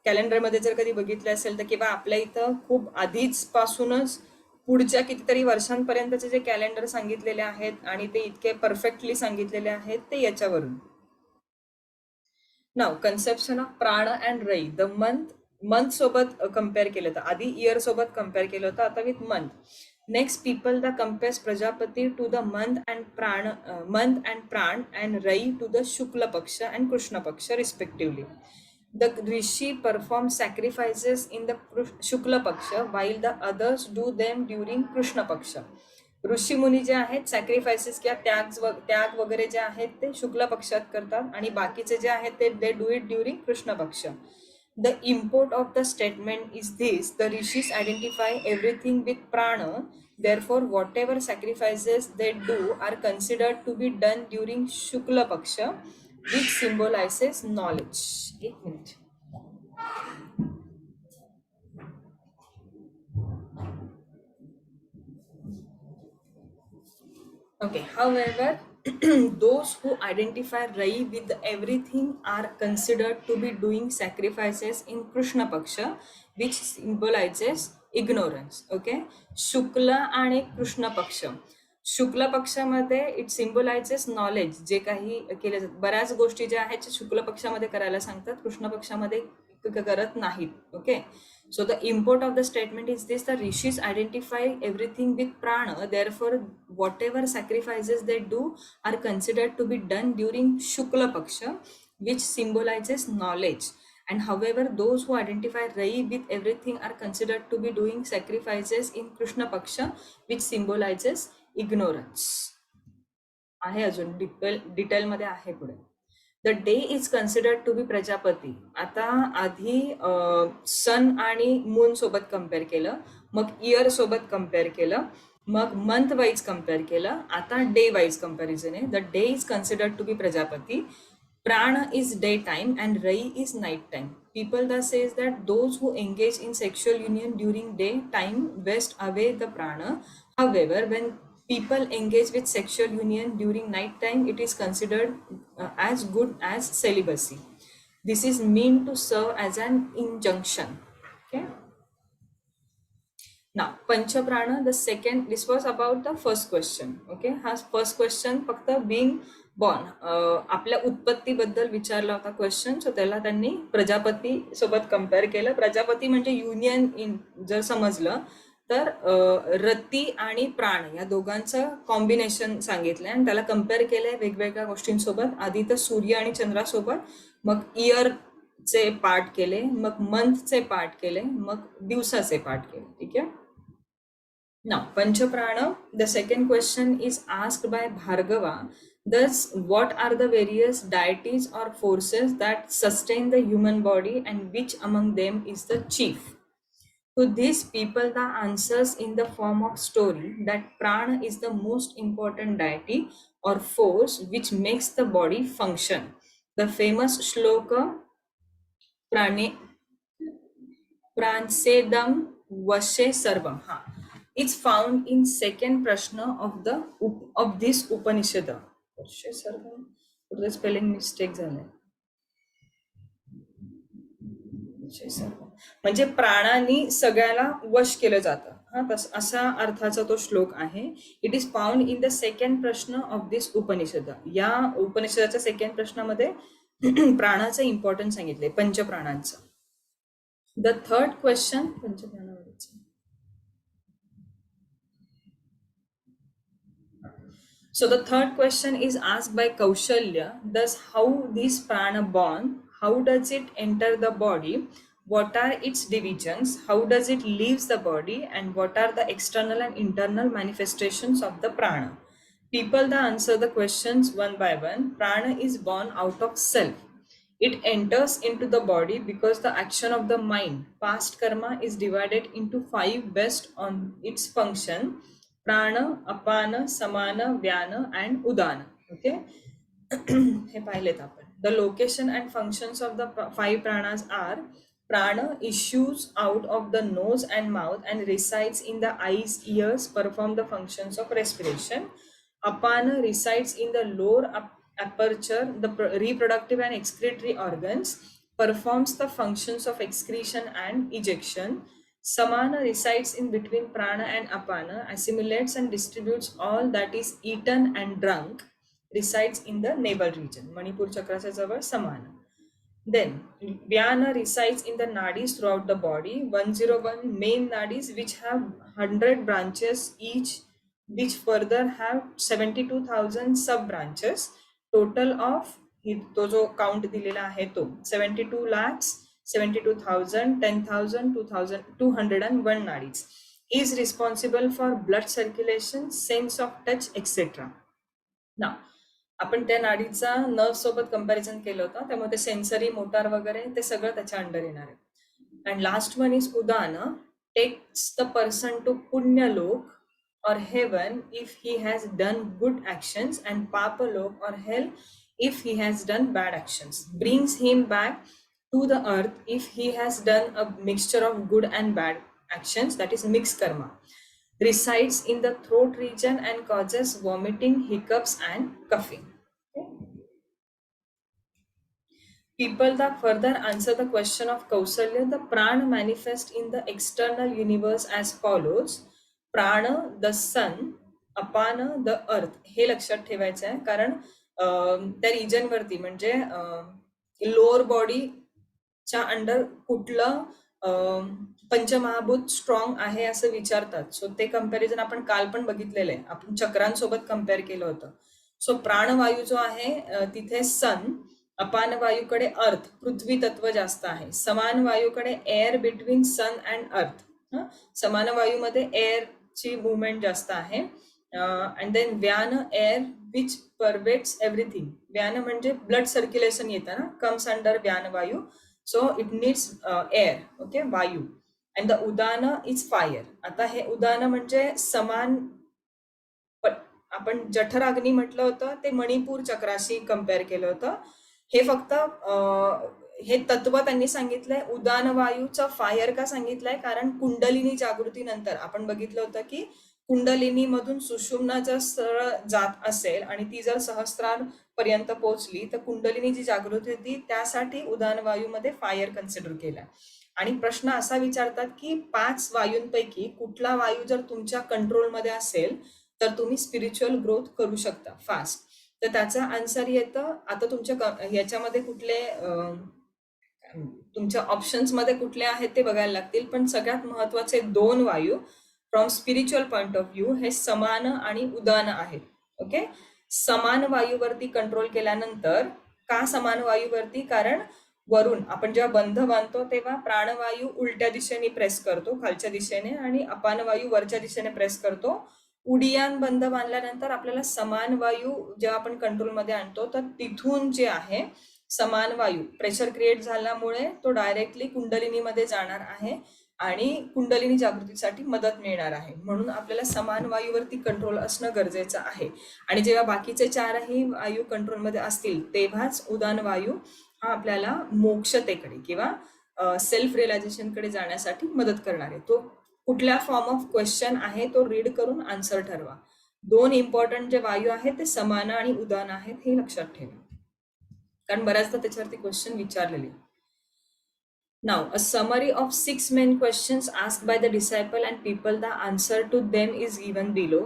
कॅलेंडरमध्ये जर कधी बघितलं असेल तर, किंवा आपल्या इथं खूप आधीच पासूनच पुढच्या कितीतरी वर्षांपर्यंतचे जे कॅलेंडर सांगितलेले आहेत, आणि ते इतके परफेक्टली सांगितलेले आहेत, ते याच्यावरून. नाव conception of prana and rayi. The month सोबत कम्पेअर केलं, तर आधी इयर सोबत कम्पेअर केलं होतं, आता with month. Next, Pippalada compares Prajapati to the month and prana and rayi to the Shukla Paksha and Krishna Paksha respectively. The rishi perform sacrifices in the Shukla Paksha while the others do them during Krishna Paksha. ऋषीमुनी जे आहेत sacrifices किंवा त्याग वगैरे जे आहेत ते शुक्ल पक्षात करतात आणि बाकीचे जे आहेत ते they do it during Krishna Paksha. The import of the statement is this: the rishis identify everything with prana, therefore whatever sacrifices they do are considered to be done during shukla paksha, which symbolizes knowledge. एक minute. Okay, however, those who identify Rai with everything are considered to be doing sacrifices in Krishna Paksha, which symbolizes ignorance. Okay, Shukla आणि कृष्ण पक्ष. शुक्ल पक्षामध्ये it सिम्बलायझेस knowledge. जे काही केले जातात, बऱ्याच गोष्टी ज्या आहेत शुक्ल पक्षामध्ये करायला सांगतात, कृष्ण पक्षामध्ये करत नाहीत. Okay, so the import of the statement is this: the rishis identify everything with prana, therefore whatever sacrifices they do are considered to be done during shukla paksha, which symbolizes knowledge. And however, those who identify Rai with everything are considered to be doing sacrifices in Krishna paksha, which symbolizes ignorance. आहे अजून detail मध्ये आहे पुढे. The day is considered to be Prajapati. आता आधी सन आणि moon सोबत compare केलं, मग इयर सोबत कम्पेअर केलं, मग मंथ वाईज कम्पेअर केलं, आता डे वाईज कम्पॅरिझन आहे. The day is considered to be Prajapati, prana is day time and Rai is night time. People thus says that those who engage in sexual union during day time waste away the prana. However, when people engage with sexual union during night time, it is considered as good as celibacy. This is meant to serve as an injunction. Okay. Now, Panchaprana, the second, this was about the first question. Okay, हा first question फक्त being born, आपल्या उत्पत्तीबद्दल विचारला होता question. So त्याला त्यांनी प्रजापती सोबत compare केलं. प्रजापती म्हणजे युनियन इन जर समजलं तर रती आणि प्राण या दोघांचं कॉम्बिनेशन सांगितलंय आणि त्याला कम्पेअर केलंय वेगवेगळ्या गोष्टींसोबत. आधी तर सूर्य आणि चंद्रासोबत, मग इयरचे पार्ट केले, मग मंथचे पार्ट केले, मग दिवसाचे पार्ट केले. ठीक आहे. Now, Panchaprana, the second question is asked by Bhargava. Thus, what are the various deities or forces that sustain the human body, and which among them is the chief? To this, people the answers in the form of story that Prana is the most important deity or force which makes the body function. The famous shloka Pransedam Vashe Sarvam is found in second prashna of this Upanishad. Vashe Sarvam, the spelling mistake झालाय. म्हणजे प्राणांनी सगळ्याला वश केलं जातं. असा अर्थाचा तो श्लोक आहे. It is found in the second Prashna of this Upanishad. या उपनिषदाच्या सेकंड प्रश्नामध्ये प्राणाचं इम्पॉर्टन्स सांगितले, पंचप्राणांचं. द थर्ड क्वेश्चन, पंचप्राणावरच. So the third question is asked by Kaushalya. Thus, how this prana born? How does it enter the body? What are its divisions? How does it leaves the body? And what are the external and internal manifestations of the prana? People that answer the questions one by one. Prana is born out of self. It enters into the body because the action of the mind, past karma, is divided into 5 based on its function. Prana, apana, samana, vyana and udana. Okay. हे पाहिलेत आपण. The location and functions of the 5 pranas are: prana issues out of the nose and mouth and resides in the eyes, ears, perform the functions of respiration. Apana resides in the lower aperture, the reproductive and excretory organs, performs the functions of excretion and ejection. Samana resides in between prana and apana, assimilates and distributes all that is eaten and drunk, resides in the navel region. Manipur chakracha jawal samana. Then vyana resides in the nadis throughout the body. 101 main nadis which have 100 branches each, which further have 72,000 sub branches. Total of तो जो count दिलेला आहे तो 72 lakhs, 72,000, 10,000, 2,201 nadis. is responsible for blood circulation, sense of touch, etc. ना आपण त्या नाडीचा nerve सोबत comparison केलं होतं, त्यामुळे ते सेन्सरी, मोटार वगैरे ते सगळं त्याच्या अंडर येणार आहे. And last one is Udana, takes the person to Punyaloka or heaven if he has done good actions, and papalok or hell if he has done bad actions. Brings him back to the earth if he has done a mixture of good and bad actions, that is mixed karma. Resides in the throat region and causes vomiting, hiccups and coughing. Okay. People that further answer the question of Kausalya, the prana manifest in the external universe as follows. प्राण the sun, अपान the earth, हे लक्षात ठेवायचं आहे, कारण त्या region वरती म्हणजे लोअर बॉडीच्या अंडर कुठलं पंचमहाभूत स्ट्रॉंग आहे असं विचारतात. सो ते कंपॅरिझन आपण काल पण बघितलेलं आहे, आपण चक्रांसोबत कम्पेअर केलं होतं. सो प्राणवायू जो आहे तिथे सन, अपान वायूकडे अर्थ, पृथ्वी तत्व जास्त आहे. समान वायूकडे एअर बिटवीन सन अँड अर्थ, समान वायूमध्ये एअर ची मुवमेंट जास्त आहे. अँड देन व्यान, एअर विच परवेट्स एव्हरीथिंग. व्यान म्हणजे ब्लड सर्क्युलेशन येतं ना, कम्स अंडर व्यान वायू. So it needs air, okay, वायू. And the Udaan is fire. आता हे उदान म्हणजे समान, आपण जठराग्नी म्हटलं होतं ते मणिपूर चक्राशी कम्पेअर केलं होतं. हे फक्त हे तत्व त्यांनी सांगितलंय. उदान वायूचं फायर का सांगितलंय, कारण कुंडलिनी जागृती नंतर आपण बघितलं होतं की कुंडलिनी मधून सुषुम्ना जर सरळ जात असेल आणि ती जर सहस्रार पर्यंत पोहोचली तर कुंडलिनी जी जागृती होती त्यासाठी उदान वायूमध्ये फायर कन्सिडर केला. आणि प्रश्न असा विचारतात की 5 वायूंपैकी कुठला वायू जर तुमच्या कंट्रोलमध्ये असेल तर तुम्ही स्पिरिच्युअल ग्रोथ करू शकता फास्ट. तर त्याचा आन्सर येतं. आता तुमच्या याच्यामध्ये कुठले तुमच्या ऑप्शन्स मध्ये कुठले आहेत ते बघायला लागतील, पण सगळ्यात महत्वाचे 2 वायू from spiritual point of view हे समान आणि उदान आहेत. ओके, समान वायूवरती कंट्रोल केल्यानंतर, का समान वायूवरती, कारण वरून आपण जेव्हा बंध बांधतो तेव्हा प्राणवायू उलट्या दिशेने प्रेस करतो, खालच्या दिशेने, आणि अपान वायू वरच्या दिशेने प्रेस करतो. उडियान बंध बांधल्यानंतर आपल्याला समान वायू जेव्हा आपण कंट्रोलमध्ये आणतो तर तिथून जे आहे समान वायू प्रेशर क्रिएट झाल्यामुळे तो डायरेक्टली कुंडलिनीमध्ये जाणार आहे आणि कुंडलिनी जागृतीसाठी मदत मिळणार आहे. म्हणून आपल्याला समान वायूवरती कंट्रोल असणं गरजेचं आहे. आणि जेव्हा बाकीचे 4ही वायू कंट्रोलमध्ये असतील तेव्हाच उदान वायू हा आपल्याला मोक्षतेकडे किंवा सेल्फ रिअलायझेशनकडे जाण्यासाठी मदत करणार आहे. तो कुठल्या फॉर्म ऑफ क्वेश्चन आहे तो रीड करून आन्सर ठरवा. 2 इम्पॉर्टंट जे वायू आहेत ते समान आणि उदान आहेत हे लक्षात ठेवा, कारण बऱ्याचदा त्याच्यावरती क्वेश्चन विचारलेले. Now, a summary of 6 main questions asked by the disciple and people, the answer to them is given below.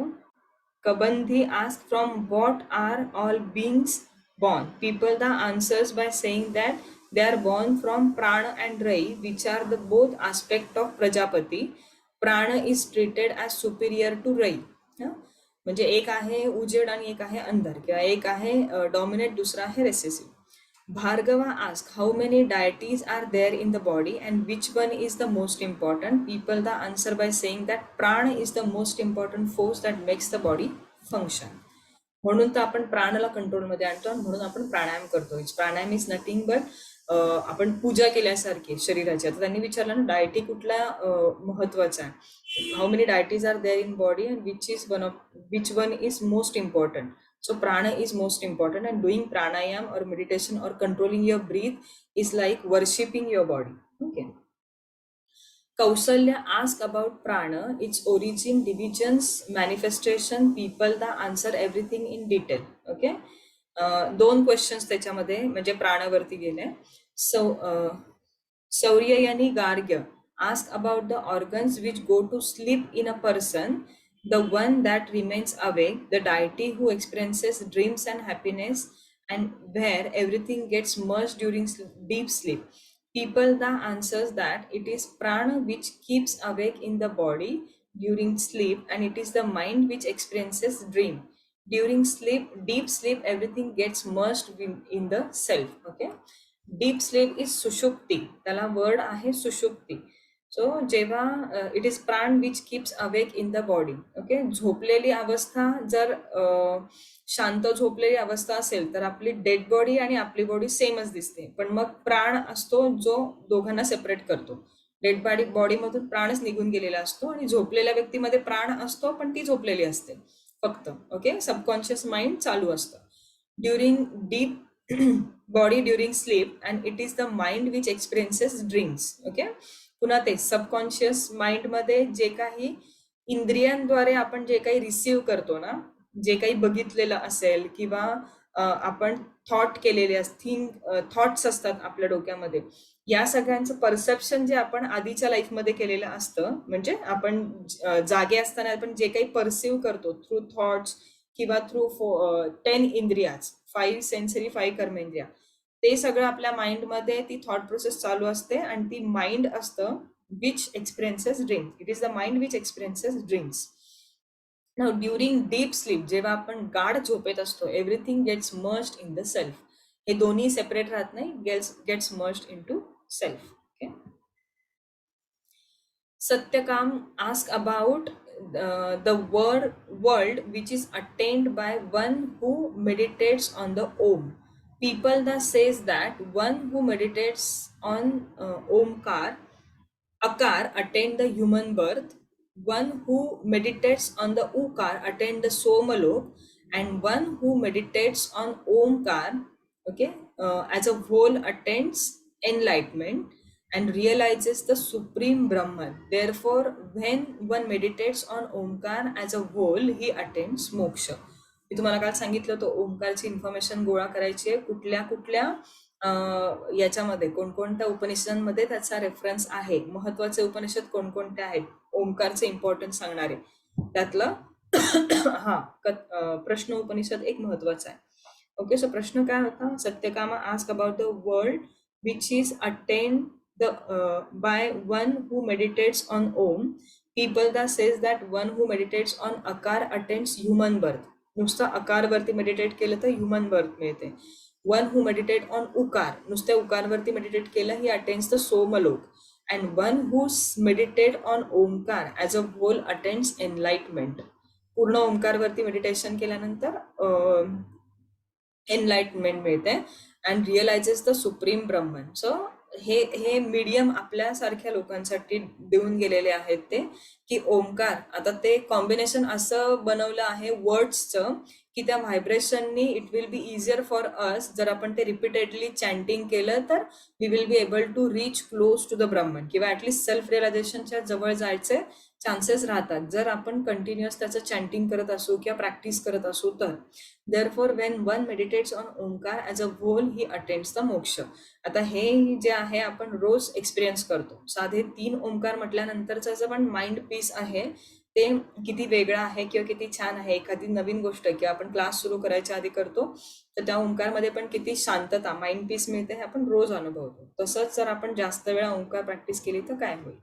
Kabandhi asked, from what are all beings born? People the answers by saying that they are born from prana and rai, which are the both aspect of Prajapati. Prana is treated as superior to rai. म्हणजे एक आहे उजेड आणि एक आहे अंधार, किंवा एक आहे डॉमिनेट, दुसरा आहे recessive. Bhargava asked, how many deities are there in the body and which one is the most important? People the answer by saying that prana is the most important force that makes the body function. म्हणून तर आपण प्राणाला कंट्रोलमध्ये आणतो आणि म्हणून आपण प्राणायाम करतो. प्राणायाम is nothing but आपण पूजा केल्यासारखी शरीराची. आता त्यांनी विचारलं ना डायटी कुठला महत्वाचा आहे, how many deities are there in body and which one is most important. So prana is most important, and doing pranayam or meditation or controlling your breath is like worshipping your body. Okay. Kausalya asked about prana, its origin, divisions, manifestation. People the answer everything in detail. Okay. 2 questions त्याच्यामध्ये म्हणजे प्राणावरती गेले. Sauryayani Gargya asked about the organs which go to sleep in a person. The one that remains awake, the deity who experiences dreams and happiness, and where everything gets merged during deep sleep. People the answers that it is prana which keeps awake in the body during sleep, and it is the mind which experiences dream. During sleep, deep sleep, everything gets merged in the self. Okay. Deep sleep is sushupti. Tala word ahe sushupti. So जेव्हा it is prana which keeps awake in the body. Okay, झोपलेली अवस्था जर शांत झोपलेली अवस्था असेल तर आपली dead body आणि आपली बॉडी सेमच दिसते, पण मग प्राण असतो जो दोघांना सेपरेट करतो. डेड बॉडीमधून प्राणच निघून गेलेला असतो आणि झोपलेल्या व्यक्तीमध्ये प्राण असतो पण ती झोपलेली असते फक्त. ओके, सबकॉन्शियस माइंड चालू असतं during deep body during sleep and it is the mind which experiences dreams. Okay, पुन्हा ते सबकॉन्शियस माइंड मध्ये जे काही इंद्रियांद्वारे आपण जे काही रिसीव्ह करतो ना, जे काही बघितलेलं असेल किंवा आपण थॉट केलेले थॉट्स असतात आपल्या डोक्यामध्ये, या सगळ्यांचं परसेप्शन जे आपण आधीच्या लाईफमध्ये केलेलं असतं, म्हणजे आपण जागे असताना आपण जे काही परसिव्ह करतो थ्रू थॉट्स किंवा थ्रू 10 इंद्रियाज, 5 सेन्सरी, 5 कर्मेंद्रिया, ते सगळं आपल्या माइंडमध्ये ती थॉट प्रोसेस चालू असते आणि ती माइंड असतं which experiences dreams. It is the mind which experiences dreams. Now during deep sleep, जेव्हा आपण गाढ झोपेत असतो, everything gets merged in the self. हे दोन्ही सेपरेट राहत नाही, gets merged into self. Okay. Satyakam asked about the world which is attained by one who meditates on the Om. People that says that one who meditates on Omkar, Akar, attain the human birth. One who meditates on the Ukar attain the Somalok, and one who meditates on Omkar, okay, as a whole attains enlightenment and realizes the supreme Brahman. Therefore, when one meditates on Omkar as a whole, he attains moksha. मी तुम्हाला काल सांगितलं होतं ओंकारची information गोळा करायची आहे, कुठल्या कुठल्या याच्यामध्ये कोणकोणत्या उपनिषदांमध्ये त्याचा रेफरन्स आहे, महत्वाचे उपनिषद कोणकोणते आहेत, ओंकारचे इम्पॉर्टन्स सांगणारे. त्यातलं प्रश्न उपनिषद एक महत्वाचा आहे. ओके, सो प्रश्न काय होता? Satyakama ask about the world which is attained by one who meditates on Om. People that says that one who meditates on Akar attains human birth. नुसतं अकार वरती मेडिटेट केलं तर ह्युमन बर्थ मिळते. One who meditate on ukara, नुसत्या उकार वरती meditate केलं he attains the Somaloka. And one who meditate on Omkar as a whole attains enlightenment. पूर्ण ओमकार वरती मेडिटेशन केल्यानंतर एनलाइटमेंट मिळते and realizes the supreme Brahman. So हे मीडियम आपल्यासारख्या लोकांसाठी देऊन गेलेले आहेत ते, की ओंकार, आता ते कॉम्बिनेशन असं बनवलं आहे वर्ड्सचं की त्या व्हायब्रेशननी it will be easier for us. जर आपण ते रिपीटेडली चॅन्टिंग केलं तर we will be able to reach close to the Brahman, किंवा ऍटलीस्ट सेल्फ रिअलायझेशनच्या जवळ जायचे चान्सेस राहतात जर आपण कंटिन्युअस त्याचं चॅन्टिंग करत असू किंवा प्रॅक्टिस करत असू तर. Therefore, when one meditates on Omkar as a whole, he attains the मोक्ष. आता हे जे आहे आपण रोज एक्सपिरियन्स करतो. साधे 3 ओंकार म्हटल्यानंतरचं जे पण माइंड पीस आहे ते किती वेगळं आहे किंवा किती छान आहे. एखादी नवीन गोष्ट किंवा आपण क्लास सुरू करायच्या आधी करतो तर त्या ओंकारमध्ये पण किती शांतता, माइंड पीस मिळते हे आपण रोज अनुभवतो. तसंच जर आपण जास्त वेळा ओंकार प्रॅक्टिस केली तर काय होईल?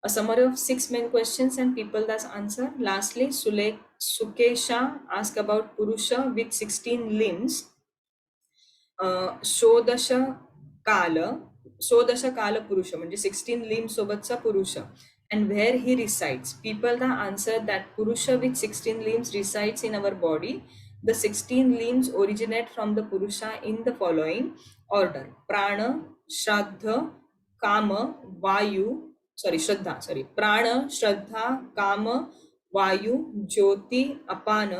A summary of 6 main questions and people that's answer. Lastly, Sukesha asked about Purusha with 16 limbs. Shodasha Kala Purusha, म्हणजे 16 limbs सोबतचा Purusha, and where he resides. People that answered that Purusha with 16 limbs resides in our body. The 16 limbs originate from the Purusha in the following order: Prana, Shraddha, Kama, Vayu, प्राण, श्रद्धा, काम, वायू, ज्योति, अपान,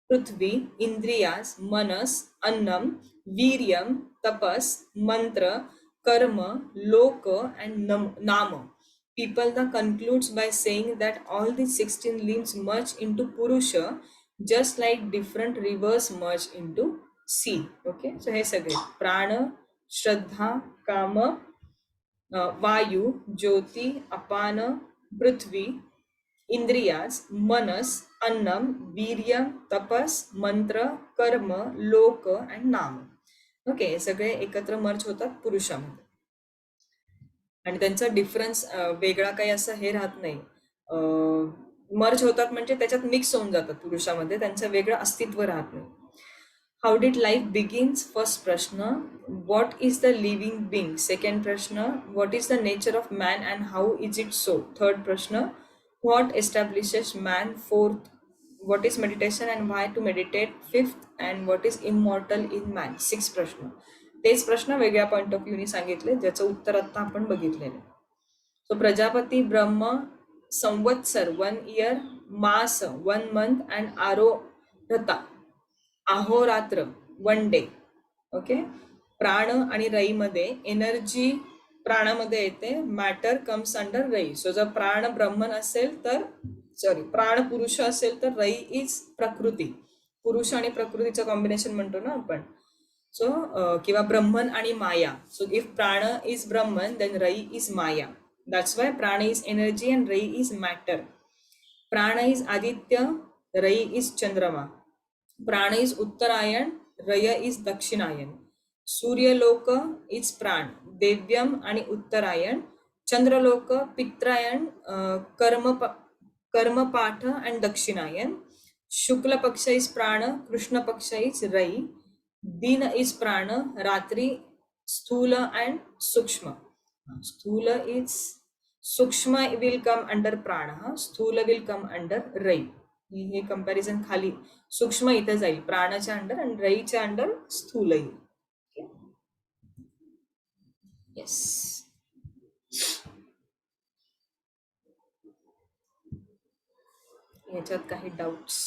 पृथ्वी, इंद्रियास, मनस, अन्नम, वीर्यम, तपस, मंत्र, कर्म, लोक and नाम. People that concludes by saying that all these 16 limbs merge into Purusha just like different rivers merge into sea. Okay, so हे सगळे प्राण, श्रद्धा, काम, वायू, ज्योति, अपान, पृथ्वी, इंद्रियास, मनस, अन्नम, वीर्य, तपस, मंत्र, कर्म, लोक आणि नाम. ओके, हे सगळे एकत्र मर्ज होतात पुरुषामध्ये आणि त्यांचा डिफरन्स वेगळा काही असं हे राहत नाही. मर्ज होतात म्हणजे त्याच्यात मिक्स होऊन जातात पुरुषामध्ये, त्यांचं वेगळं अस्तित्व राहत नाही. How did life begins first Prashna. What is the living being second Prashna. What is the nature of man and how is it so third Prashna. What establishes man fourth. What is meditation and why to meditate fifth. And what is immortal in man six Prashna. तेच प्रश्न वेगळ्या point of व्ह्यूने सांगितले ज्याचं उत्तर आता आपण बघितलेलं. So Prajapati ब्रह्म संवत्सर 1 year, मास 1 month अँड आरोहता अहोरात्र 1 day. ओके. प्राण आणि रई मध्ये एनर्जी प्राणामध्ये येते. मॅटर कम्स अंडर रई. सो जर प्राण ब्रह्मन असेल तर प्राण पुरुष असेल तर रई इज प्रकृती. पुरुष आणि प्रकृतीचं कॉम्बिनेशन म्हणतो ना आपण. सो किंवा ब्रह्मन आणि माया. सो इफ प्राण इज ब्रह्मन देन रई इज माया. दॅट्स वाय प्राण इज एनर्जी अँड रई इज मॅटर. प्राण इज आदित्य, रई इज चंद्रमा. प्राण इज उत्तरायण, रय इज दक्षिणायन. सूर्यलोक इज प्राण, देव्यम आणि उत्तरायण. चंद्रलोक पित्रायण, कर्मपाठ अँड दक्षिणायन. शुक्ल पक्ष इज प्राण, कृष्ण पक्ष इज रई. दिन इज प्राण, रात्री स्थूल अँड सूक्ष्म. स्थूल इज सूक्ष्म विल कम अंडर प्राण, स्थूल विल कम अंडर रई. हे कंपॅरिझन खाली सूक्ष्म इथे जाईल प्राणाच्या अंडर आणि रईच्या अंडर स्थूल येईल. येस. याच्यात काही डाऊट्स?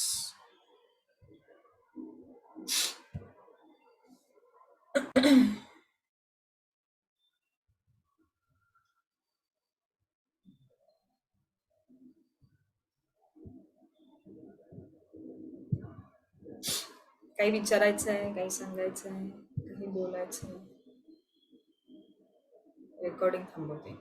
काही विचारायचं आहे, काही सांगायचं आहे, काही बोलायचं आहे? रेकॉर्डिंग थांबवते.